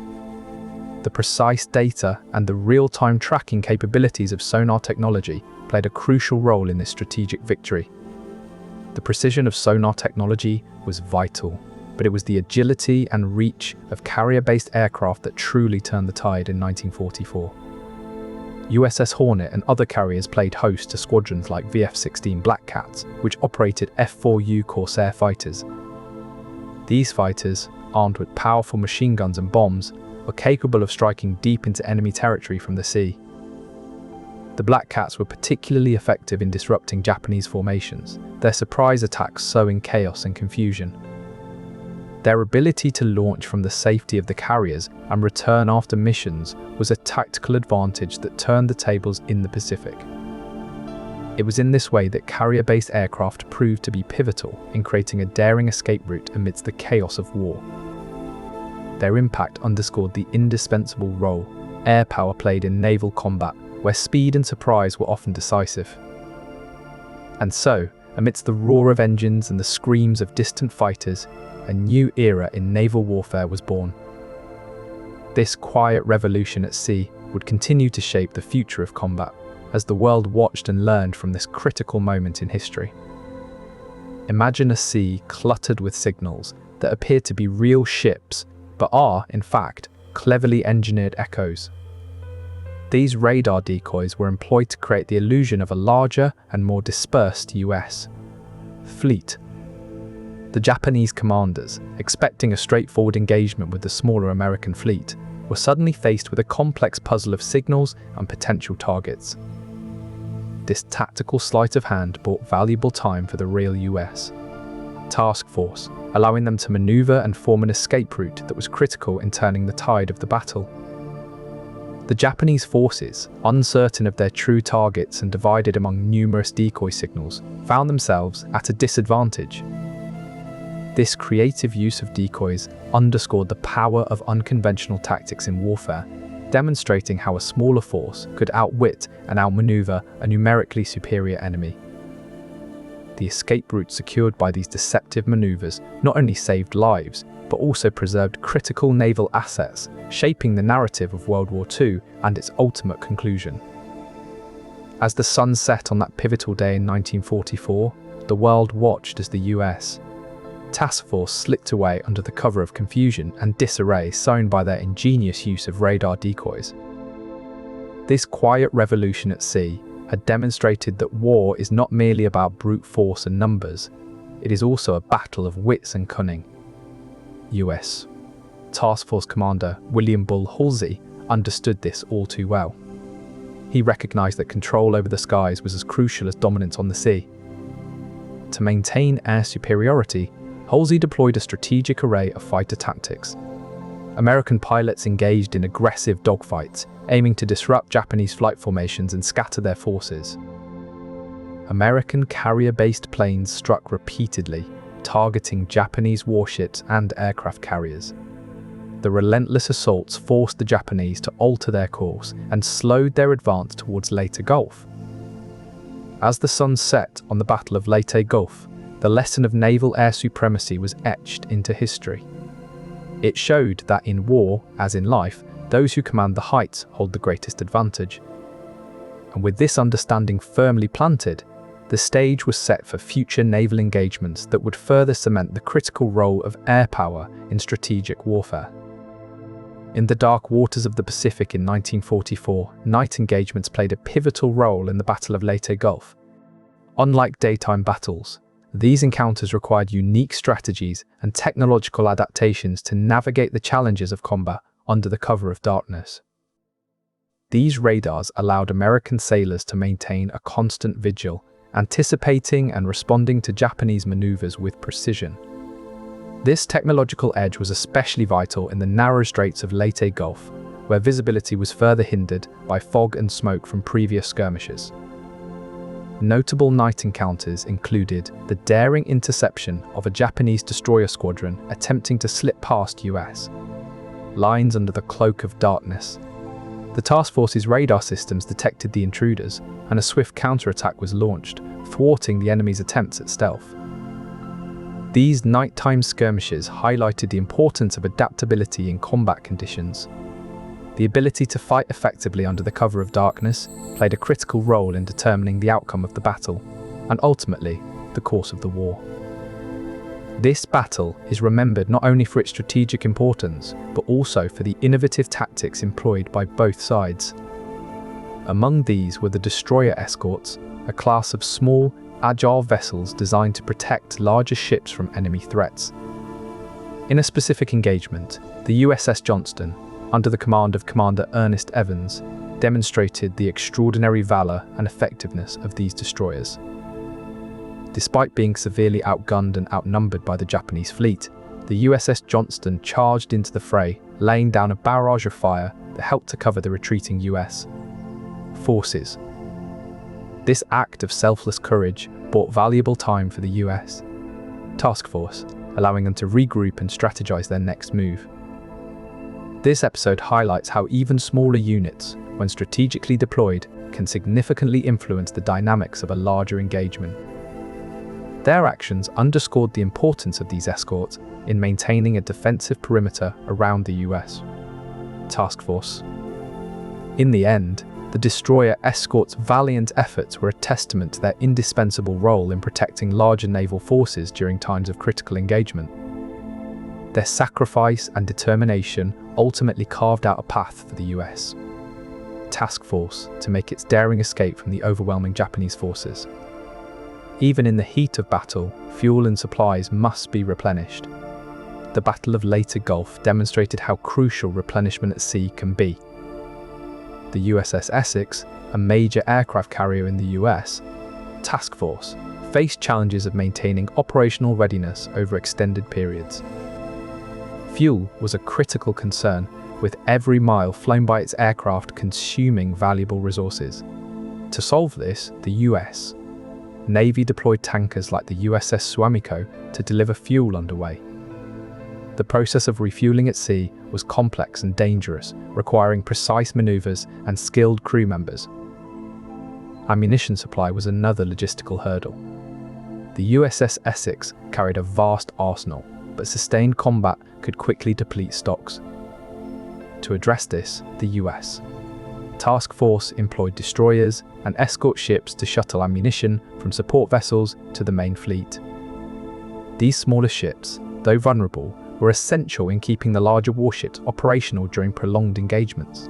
The precise data and the real-time tracking capabilities of sonar technology played a crucial role in this strategic victory. The precision of sonar technology was vital, but it was the agility and reach of carrier-based aircraft that truly turned the tide in 1944. USS Hornet and other carriers played host to squadrons like VF-16 Black Cats, which operated F-4U Corsair fighters. These fighters, armed with powerful machine guns and bombs, were capable of striking deep into enemy territory from the sea. The Black Cats were particularly effective in disrupting Japanese formations, their surprise attacks sowing chaos and confusion. Their ability to launch from the safety of the carriers and return after missions was a tactical advantage that turned the tables in the Pacific. It was in this way that carrier-based aircraft proved to be pivotal in creating a daring escape route amidst the chaos of war. Their impact underscored the indispensable role air power played in naval combat, where speed and surprise were often decisive. And so, amidst the roar of engines and the screams of distant fighters, a new era in naval warfare was born. This quiet revolution at sea would continue to shape the future of combat, as the world watched and learned from this critical moment in history. Imagine a sea cluttered with signals that appear to be real ships, but are, in fact, cleverly engineered echoes. These radar decoys were employed to create the illusion of a larger and more dispersed US fleet. The Japanese commanders, expecting a straightforward engagement with the smaller American fleet, were suddenly faced with a complex puzzle of signals and potential targets. This tactical sleight of hand bought valuable time for the real US task force, allowing them to maneuver and form an escape route that was critical in turning the tide of the battle. The Japanese forces, uncertain of their true targets and divided among numerous decoy signals, found themselves at a disadvantage. This creative use of decoys underscored the power of unconventional tactics in warfare, demonstrating how a smaller force could outwit and outmaneuver a numerically superior enemy. The escape route secured by these deceptive maneuvers not only saved lives, but also preserved critical naval assets, shaping the narrative of World War II and its ultimate conclusion. As the sun set on that pivotal day in 1944, the world watched as the US task force slipped away under the cover of confusion and disarray sown by their ingenious use of radar decoys. This quiet revolution at sea had demonstrated that war is not merely about brute force and numbers, it is also a battle of wits and cunning. US Task Force Commander William Bull Halsey understood this all too well. He recognized that control over the skies was as crucial as dominance on the sea. To maintain air superiority, Halsey deployed a strategic array of fighter tactics. American pilots engaged in aggressive dogfights, aiming to disrupt Japanese flight formations and scatter their forces. American carrier-based planes struck repeatedly, targeting Japanese warships and aircraft carriers. The relentless assaults forced the Japanese to alter their course and slowed their advance towards Leyte Gulf. As the sun set on the Battle of Leyte Gulf, the lesson of naval air supremacy was etched into history. It showed that in war, as in life, those who command the heights hold the greatest advantage. And with this understanding firmly planted, the stage was set for future naval engagements that would further cement the critical role of air power in strategic warfare. In the dark waters of the Pacific in 1944, night engagements played a pivotal role in the Battle of Leyte Gulf. Unlike daytime battles, these encounters required unique strategies and technological adaptations to navigate the challenges of combat under the cover of darkness. These radars allowed American sailors to maintain a constant vigil, anticipating and responding to Japanese maneuvers with precision. This technological edge was especially vital in the narrow straits of Leyte Gulf, where visibility was further hindered by fog and smoke from previous skirmishes. Notable night encounters included the daring interception of a Japanese destroyer squadron attempting to slip past US lines under the cloak of darkness. The task force's radar systems detected the intruders, and a swift counterattack was launched, thwarting the enemy's attempts at stealth. These nighttime skirmishes highlighted the importance of adaptability in combat conditions. The ability to fight effectively under the cover of darkness played a critical role in determining the outcome of the battle, and ultimately, the course of the war. This battle is remembered not only for its strategic importance, but also for the innovative tactics employed by both sides. Among these were the destroyer escorts, a class of small, agile vessels designed to protect larger ships from enemy threats. In a specific engagement, the USS Johnston, under the command of Commander Ernest Evans, demonstrated the extraordinary valor and effectiveness of these destroyers. Despite being severely outgunned and outnumbered by the Japanese fleet, the USS Johnston charged into the fray, laying down a barrage of fire that helped to cover the retreating US forces. This act of selfless courage bought valuable time for the US task force, allowing them to regroup and strategize their next move. This episode highlights how even smaller units, when strategically deployed, can significantly influence the dynamics of a larger engagement. Their actions underscored the importance of these escorts in maintaining a defensive perimeter around the US task force. In the end, the destroyer escorts' valiant efforts were a testament to their indispensable role in protecting larger naval forces during times of critical engagement. Their sacrifice and determination ultimately carved out a path for the US task force to make its daring escape from the overwhelming Japanese forces. Even in the heat of battle, fuel and supplies must be replenished. The Battle of Leyte Gulf demonstrated how crucial replenishment at sea can be. The USS Essex, a major aircraft carrier in the US task force, faced challenges of maintaining operational readiness over extended periods. Fuel was a critical concern, with every mile flown by its aircraft consuming valuable resources. To solve this, the US Navy deployed tankers like the USS Suamico to deliver fuel underway. The process of refueling at sea was complex and dangerous, requiring precise maneuvers and skilled crew members. Ammunition supply was another logistical hurdle. The USS Essex carried a vast arsenal, but sustained combat could quickly deplete stocks. To address this, the US task force employed destroyers and escort ships to shuttle ammunition from support vessels to the main fleet. These smaller ships, though vulnerable, were essential in keeping the larger warships operational during prolonged engagements.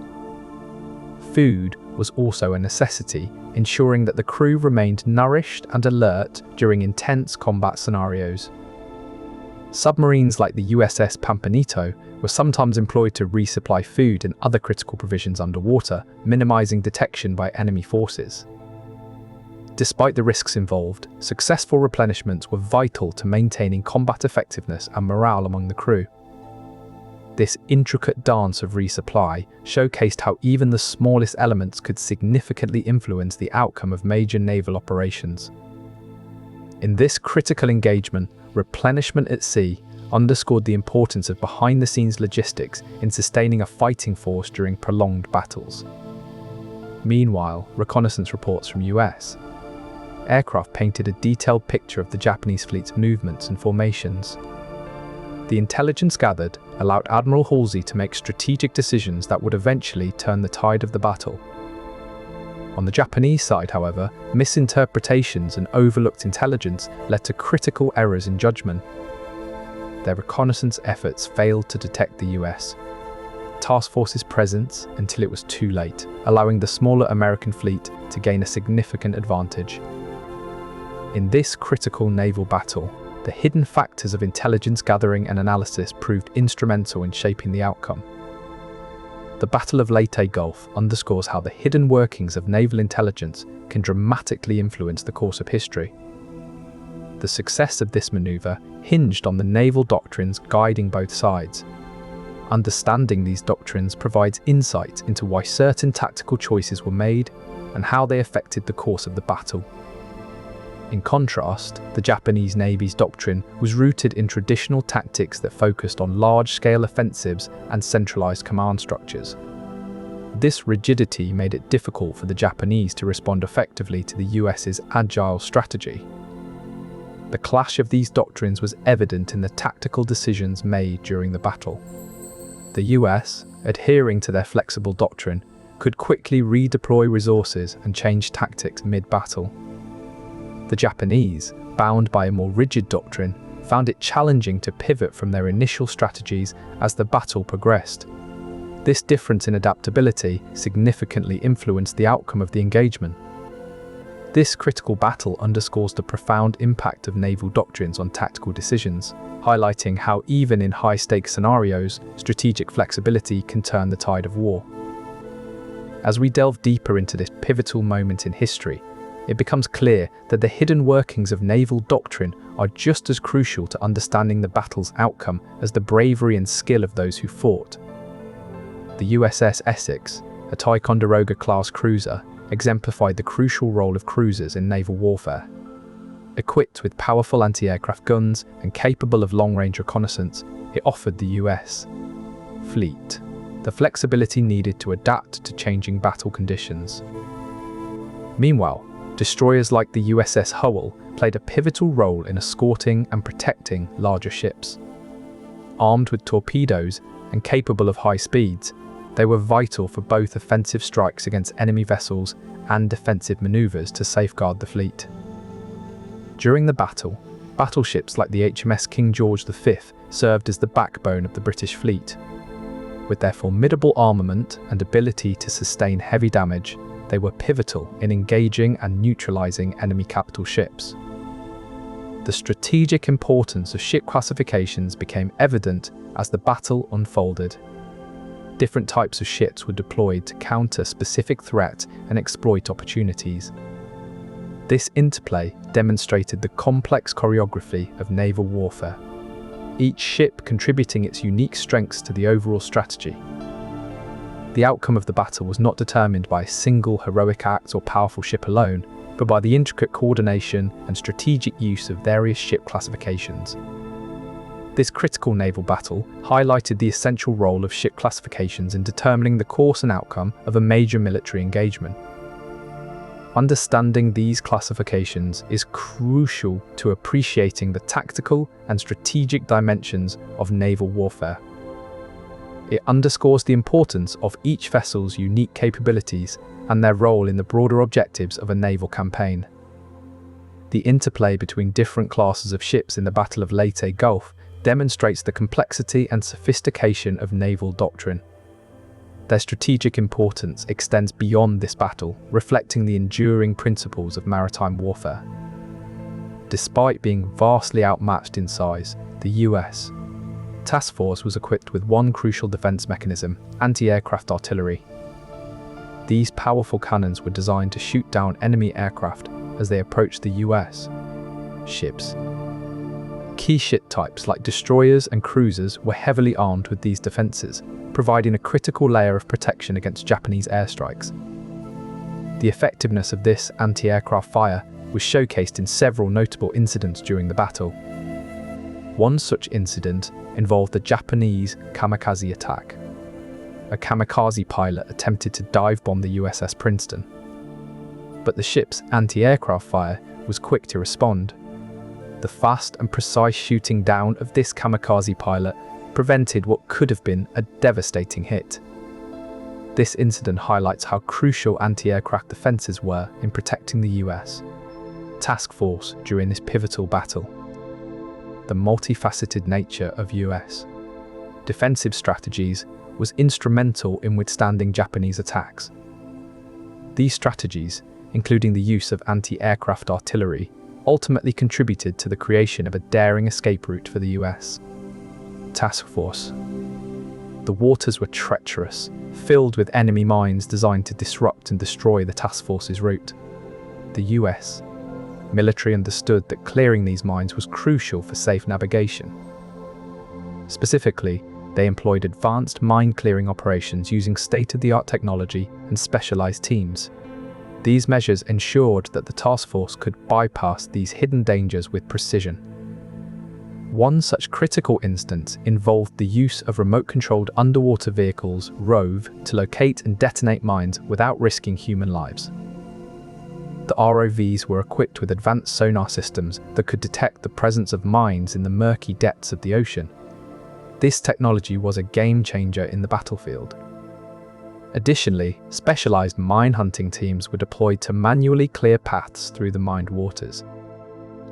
Food was also a necessity, ensuring that the crew remained nourished and alert during intense combat scenarios. Submarines like the USS Pampanito were sometimes employed to resupply food and other critical provisions underwater, minimizing detection by enemy forces. Despite the risks involved, successful replenishments were vital to maintaining combat effectiveness and morale among the crew. This intricate dance of resupply showcased how even the smallest elements could significantly influence the outcome of major naval operations. In this critical engagement, replenishment at sea underscored the importance of behind-the-scenes logistics in sustaining a fighting force during prolonged battles. Meanwhile, reconnaissance reports from US aircraft painted a detailed picture of the Japanese fleet's movements and formations. The intelligence gathered allowed Admiral Halsey to make strategic decisions that would eventually turn the tide of the battle. On the Japanese side, however, misinterpretations and overlooked intelligence led to critical errors in judgment. Their reconnaissance efforts failed to detect the US task force's presence until it was too late, allowing the smaller American fleet to gain a significant advantage. In this critical naval battle, the hidden factors of intelligence gathering and analysis proved instrumental in shaping the outcome. The Battle of Leyte Gulf underscores how the hidden workings of naval intelligence can dramatically influence the course of history. The success of this maneuver hinged on the naval doctrines guiding both sides. Understanding these doctrines provides insight into why certain tactical choices were made and how they affected the course of the battle. In contrast, the Japanese Navy's doctrine was rooted in traditional tactics that focused on large-scale offensives and centralized command structures. This rigidity made it difficult for the Japanese to respond effectively to the US's agile strategy. The clash of these doctrines was evident in the tactical decisions made during the battle. The US, adhering to their flexible doctrine, could quickly redeploy resources and change tactics mid-battle. The Japanese, bound by a more rigid doctrine, found it challenging to pivot from their initial strategies as the battle progressed. This difference in adaptability significantly influenced the outcome of the engagement. This critical battle underscores the profound impact of naval doctrines on tactical decisions, highlighting how even in high-stakes scenarios, strategic flexibility can turn the tide of war. As we delve deeper into this pivotal moment in history, it becomes clear that the hidden workings of naval doctrine are just as crucial to understanding the battle's outcome as the bravery and skill of those who fought. The USS Essex, a Ticonderoga-class cruiser, exemplified the crucial role of cruisers in naval warfare. Equipped with powerful anti-aircraft guns and capable of long-range reconnaissance, it offered the US fleet the flexibility needed to adapt to changing battle conditions. Meanwhile, destroyers like the USS Howell played a pivotal role in escorting and protecting larger ships. Armed with torpedoes and capable of high speeds, they were vital for both offensive strikes against enemy vessels and defensive maneuvers to safeguard the fleet. During the battle, battleships like the HMS King George V served as the backbone of the British fleet. With their formidable armament and ability to sustain heavy damage, they were pivotal in engaging and neutralizing enemy capital ships. The strategic importance of ship classifications became evident as the battle unfolded. Different types of ships were deployed to counter specific threats and exploit opportunities. This interplay demonstrated the complex choreography of naval warfare, each ship contributing its unique strengths to the overall strategy. The outcome of the battle was not determined by a single heroic act or powerful ship alone, but by the intricate coordination and strategic use of various ship classifications. This critical naval battle highlighted the essential role of ship classifications in determining the course and outcome of a major military engagement. Understanding these classifications is crucial to appreciating the tactical and strategic dimensions of naval warfare. It underscores the importance of each vessel's unique capabilities and their role in the broader objectives of a naval campaign. The interplay between different classes of ships in the Battle of Leyte Gulf demonstrates the complexity and sophistication of naval doctrine. Their strategic importance extends beyond this battle, reflecting the enduring principles of maritime warfare. Despite being vastly outmatched in size, the US task force was equipped with one crucial defense mechanism: anti-aircraft artillery. These powerful cannons were designed to shoot down enemy aircraft as they approached the US ships. Key ship types like destroyers and cruisers were heavily armed with these defenses, providing a critical layer of protection against Japanese airstrikes. The effectiveness of this anti-aircraft fire was showcased in several notable incidents during the battle. One such incident involved the Japanese kamikaze attack. A kamikaze pilot attempted to dive bomb the USS Princeton, but the ship's anti-aircraft fire was quick to respond. The fast and precise shooting down of this kamikaze pilot prevented what could have been a devastating hit. This incident highlights how crucial anti-aircraft defenses were in protecting the US task force during this pivotal battle. The multifaceted nature of US defensive strategies was instrumental in withstanding Japanese attacks. These strategies, including the use of anti-aircraft artillery, ultimately contributed to the creation of a daring escape route for the US task force. The waters were treacherous, filled with enemy mines designed to disrupt and destroy the task force's route. The US military understood that clearing these mines was crucial for safe navigation. Specifically, they employed advanced mine-clearing operations using state-of-the-art technology and specialized teams. These measures ensured that the task force could bypass these hidden dangers with precision. One such critical instance involved the use of remote-controlled underwater vehicles, ROVE, to locate and detonate mines without risking human lives. The ROVs were equipped with advanced sonar systems that could detect the presence of mines in the murky depths of the ocean. This technology was a game-changer in the battlefield. Additionally, specialized mine hunting teams were deployed to manually clear paths through the mined waters.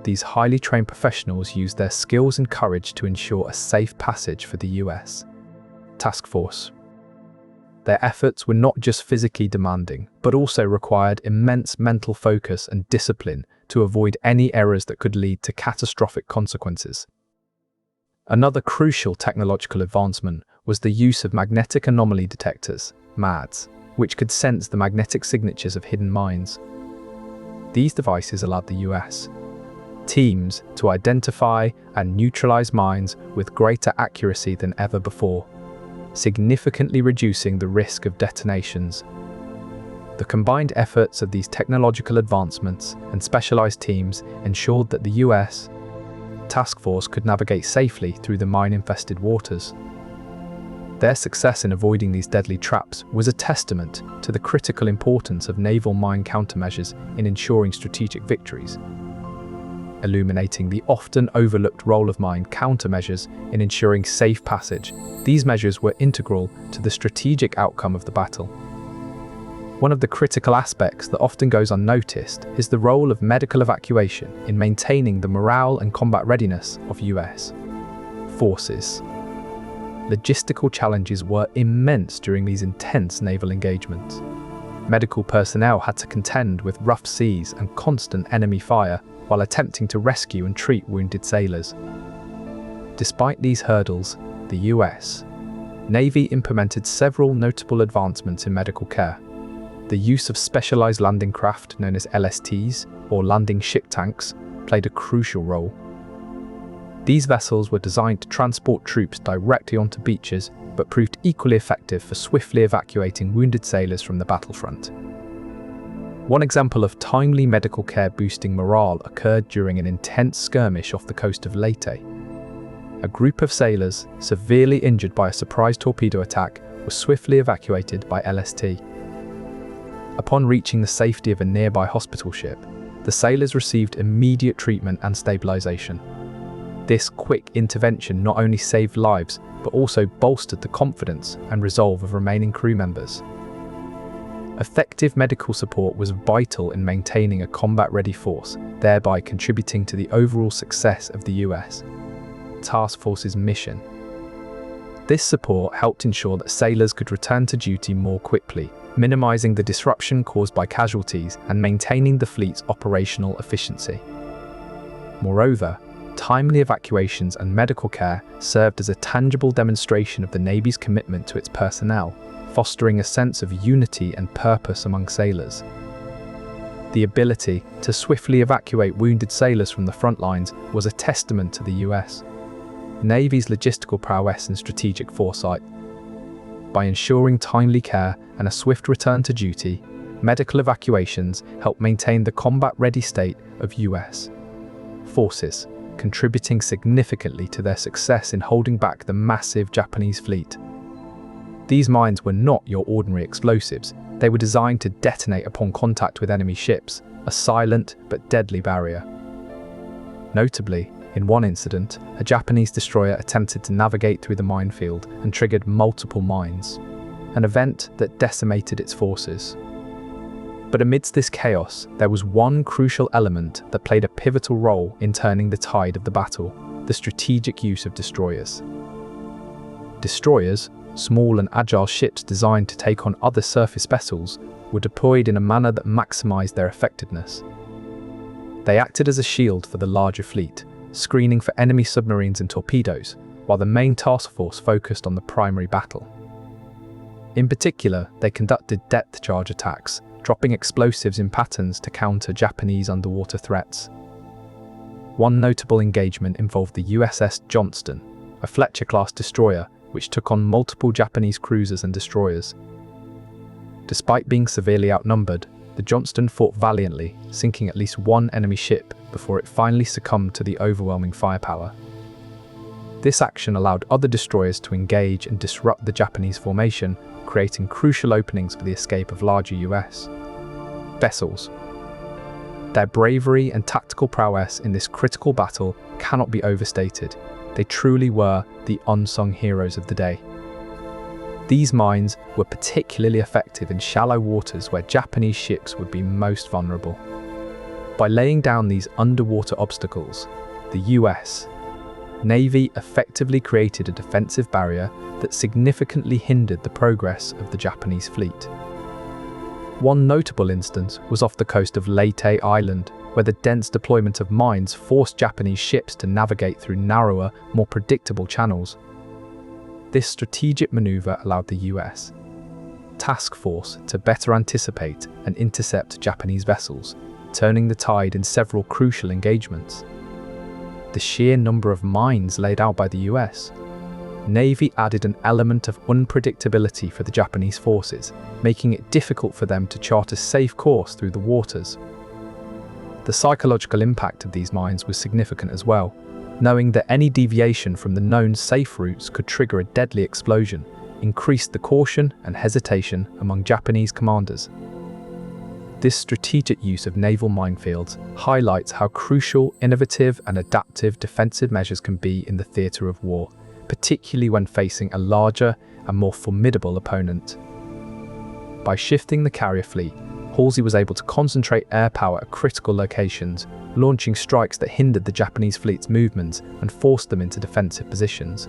These highly trained professionals used their skills and courage to ensure a safe passage for the US task force. Their efforts were not just physically demanding, but also required immense mental focus and discipline to avoid any errors that could lead to catastrophic consequences. Another crucial technological advancement was the use of magnetic anomaly detectors, MADs, which could sense the magnetic signatures of hidden mines. These devices allowed the US teams to identify and neutralize mines with greater accuracy than ever before, significantly reducing the risk of detonations. The combined efforts of these technological advancements and specialized teams ensured that the US task force could navigate safely through the mine-infested waters. Their success in avoiding these deadly traps was a testament to the critical importance of naval mine countermeasures in ensuring strategic victories. Illuminating the often overlooked role of mine countermeasures in ensuring safe passage, these measures were integral to the strategic outcome of the battle. One of the critical aspects that often goes unnoticed is the role of medical evacuation in maintaining the morale and combat readiness of US forces. Logistical challenges were immense during these intense naval engagements. Medical personnel had to contend with rough seas and constant enemy fire while attempting to rescue and treat wounded sailors. Despite these hurdles, the US Navy implemented several notable advancements in medical care. The use of specialized landing craft known as LSTs, or landing ship tanks, played a crucial role. These vessels were designed to transport troops directly onto beaches, but proved equally effective for swiftly evacuating wounded sailors from the battlefront. One example of timely medical care boosting morale occurred during an intense skirmish off the coast of Leyte. A group of sailors, severely injured by a surprise torpedo attack, was swiftly evacuated by LST. Upon reaching the safety of a nearby hospital ship, the sailors received immediate treatment and stabilization. This quick intervention not only saved lives, but also bolstered the confidence and resolve of remaining crew members. Effective medical support was vital in maintaining a combat-ready force, thereby contributing to the overall success of the US Task Force's mission. This support helped ensure that sailors could return to duty more quickly, minimizing the disruption caused by casualties and maintaining the fleet's operational efficiency. Moreover, timely evacuations and medical care served as a tangible demonstration of the Navy's commitment to its personnel, fostering a sense of unity and purpose among sailors. The ability to swiftly evacuate wounded sailors from the front lines was a testament to the US Navy's logistical prowess and strategic foresight. By ensuring timely care and a swift return to duty, medical evacuations helped maintain the combat-ready state of US forces, contributing significantly to their success in holding back the massive Japanese fleet. These mines were not your ordinary explosives. They were designed to detonate upon contact with enemy ships, a silent but deadly barrier. Notably, in one incident, a Japanese destroyer attempted to navigate through the minefield and triggered multiple mines, an event that decimated its forces. But amidst this chaos, there was one crucial element that played a pivotal role in turning the tide of the battle: the strategic use of destroyers. Destroyers, small and agile ships designed to take on other surface vessels, were deployed in a manner that maximized their effectiveness. They acted as a shield for the larger fleet, screening for enemy submarines and torpedoes, while the main task force focused on the primary battle. In particular, they conducted depth charge attacks, dropping explosives in patterns to counter Japanese underwater threats. One notable engagement involved the USS Johnston, a Fletcher-class destroyer which took on multiple Japanese cruisers and destroyers. Despite being severely outnumbered, the Johnston fought valiantly, sinking at least one enemy ship before it finally succumbed to the overwhelming firepower. This action allowed other destroyers to engage and disrupt the Japanese formation, creating crucial openings for the escape of larger US vessels. Their bravery and tactical prowess in this critical battle cannot be overstated. They truly were the unsung heroes of the day. These mines were particularly effective in shallow waters where Japanese ships would be most vulnerable. By laying down these underwater obstacles, the US Navy effectively created a defensive barrier that significantly hindered the progress of the Japanese fleet. One notable instance was off the coast of Leyte Island, where the dense deployment of mines forced Japanese ships to navigate through narrower, more predictable channels. This strategic maneuver allowed the US task force to better anticipate and intercept Japanese vessels, turning the tide in several crucial engagements. The sheer number of mines laid out by the US Navy added an element of unpredictability for the Japanese forces, making it difficult for them to chart a safe course through the waters. The psychological impact of these mines was significant as well, knowing that any deviation from the known safe routes could trigger a deadly explosion, increased the caution and hesitation among Japanese commanders. This strategic use of naval minefields highlights how crucial, innovative and adaptive defensive measures can be in the theatre of war, particularly when facing a larger and more formidable opponent. By shifting the carrier fleet, Halsey was able to concentrate air power at critical locations, launching strikes that hindered the Japanese fleet's movements and forced them into defensive positions.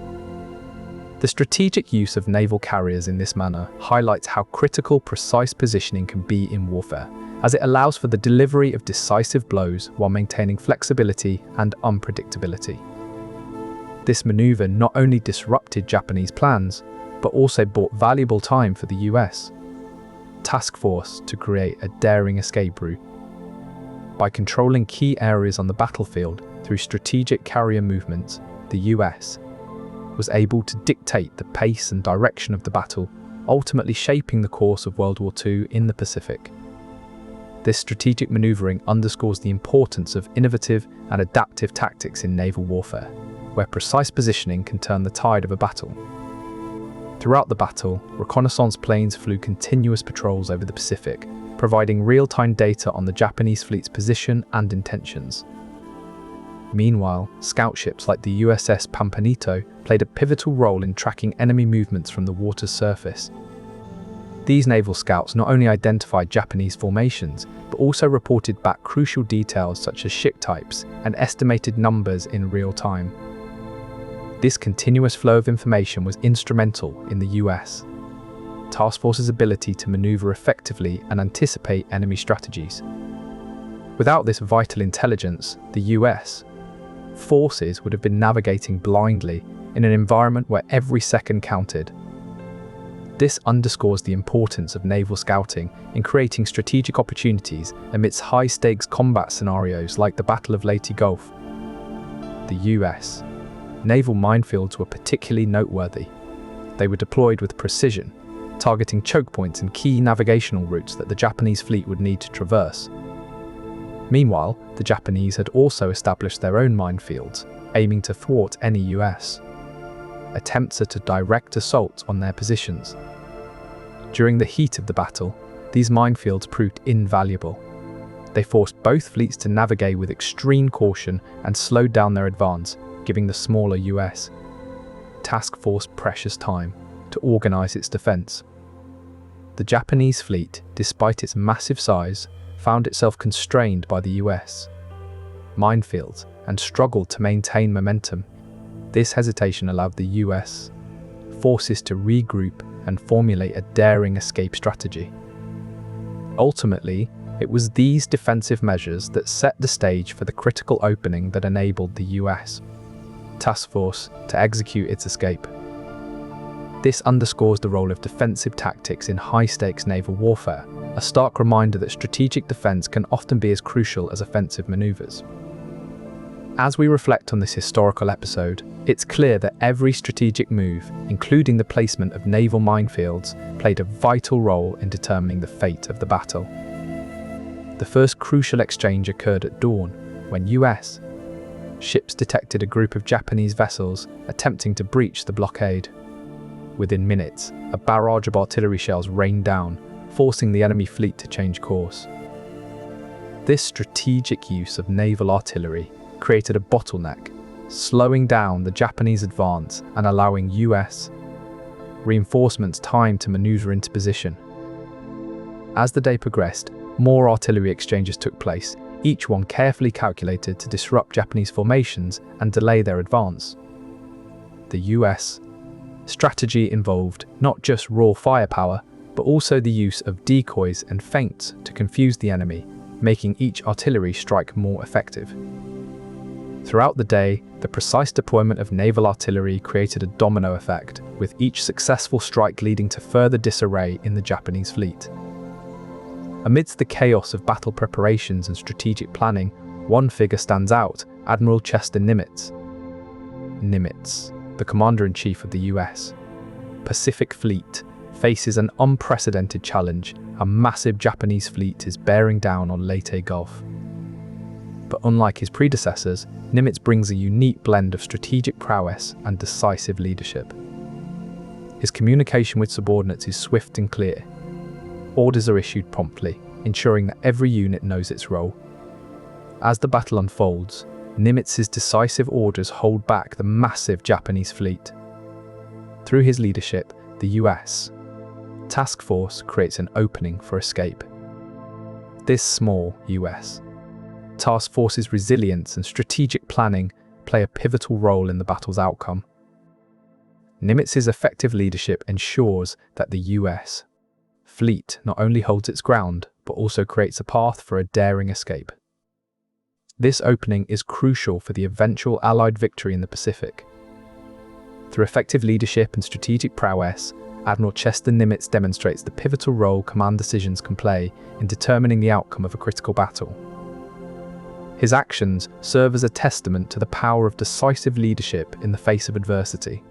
The strategic use of naval carriers in this manner highlights how critical precise positioning can be in warfare, as it allows for the delivery of decisive blows while maintaining flexibility and unpredictability. This maneuver not only disrupted Japanese plans, but also bought valuable time for the US task force to create a daring escape route. By controlling key areas on the battlefield through strategic carrier movements, the US was able to dictate the pace and direction of the battle, ultimately shaping the course of World War II in the Pacific. This strategic maneuvering underscores the importance of innovative and adaptive tactics in naval warfare, where precise positioning can turn the tide of a battle. Throughout the battle, reconnaissance planes flew continuous patrols over the Pacific, providing real-time data on the Japanese fleet's position and intentions. Meanwhile, scout ships like the USS Pampanito played a pivotal role in tracking enemy movements from the water's surface. These naval scouts not only identified Japanese formations, but also reported back crucial details such as ship types and estimated numbers in real time. This continuous flow of information was instrumental in the US task force's ability to maneuver effectively and anticipate enemy strategies. Without this vital intelligence, the US forces would have been navigating blindly in an environment where every second counted. This underscores the importance of naval scouting in creating strategic opportunities amidst high-stakes combat scenarios like the Battle of Leyte Gulf. The US naval minefields were particularly noteworthy. They were deployed with precision, targeting choke points and key navigational routes that the Japanese fleet would need to traverse. Meanwhile, the Japanese had also established their own minefields, aiming to thwart any US attempts at a direct assault on their positions. During the heat of the battle, these minefields proved invaluable. They forced both fleets to navigate with extreme caution and slowed down their advance, giving the smaller US task force precious time to organize its defense. The Japanese fleet, despite its massive size, found itself constrained by the US minefields and struggled to maintain momentum. This hesitation allowed the US forces to regroup and formulate a daring escape strategy. Ultimately, it was these defensive measures that set the stage for the critical opening that enabled the US task force to execute its escape. This underscores the role of defensive tactics in high-stakes naval warfare, a stark reminder that strategic defense can often be as crucial as offensive maneuvers. As we reflect on this historical episode, it's clear that every strategic move, including the placement of naval minefields, played a vital role in determining the fate of the battle. The first crucial exchange occurred at dawn, when US ships detected a group of Japanese vessels attempting to breach the blockade. Within minutes, a barrage of artillery shells rained down, forcing the enemy fleet to change course. This strategic use of naval artillery created a bottleneck, slowing down the Japanese advance and allowing US reinforcements time to maneuver into position. As the day progressed, more artillery exchanges took place, each one carefully calculated to disrupt Japanese formations and delay their advance. The US strategy involved not just raw firepower, but also the use of decoys and feints to confuse the enemy, making each artillery strike more effective. Throughout the day, the precise deployment of naval artillery created a domino effect, with each successful strike leading to further disarray in the Japanese fleet. Amidst the chaos of battle preparations and strategic planning, one figure stands out: Admiral Chester Nimitz. Nimitz, the Commander-in-Chief of the US Pacific Fleet, faces an unprecedented challenge. A massive Japanese fleet is bearing down on Leyte Gulf. But unlike his predecessors, Nimitz brings a unique blend of strategic prowess and decisive leadership. His communication with subordinates is swift and clear. Orders are issued promptly, ensuring that every unit knows its role. As the battle unfolds, Nimitz's decisive orders hold back the massive Japanese fleet. Through his leadership, the US task force creates an opening for escape. This small US task force's resilience and strategic planning play a pivotal role in the battle's outcome. Nimitz's effective leadership ensures that the US fleet not only holds its ground, but also creates a path for a daring escape. This opening is crucial for the eventual Allied victory in the Pacific. Through effective leadership and strategic prowess, Admiral Chester Nimitz demonstrates the pivotal role command decisions can play in determining the outcome of a critical battle. His actions serve as a testament to the power of decisive leadership in the face of adversity.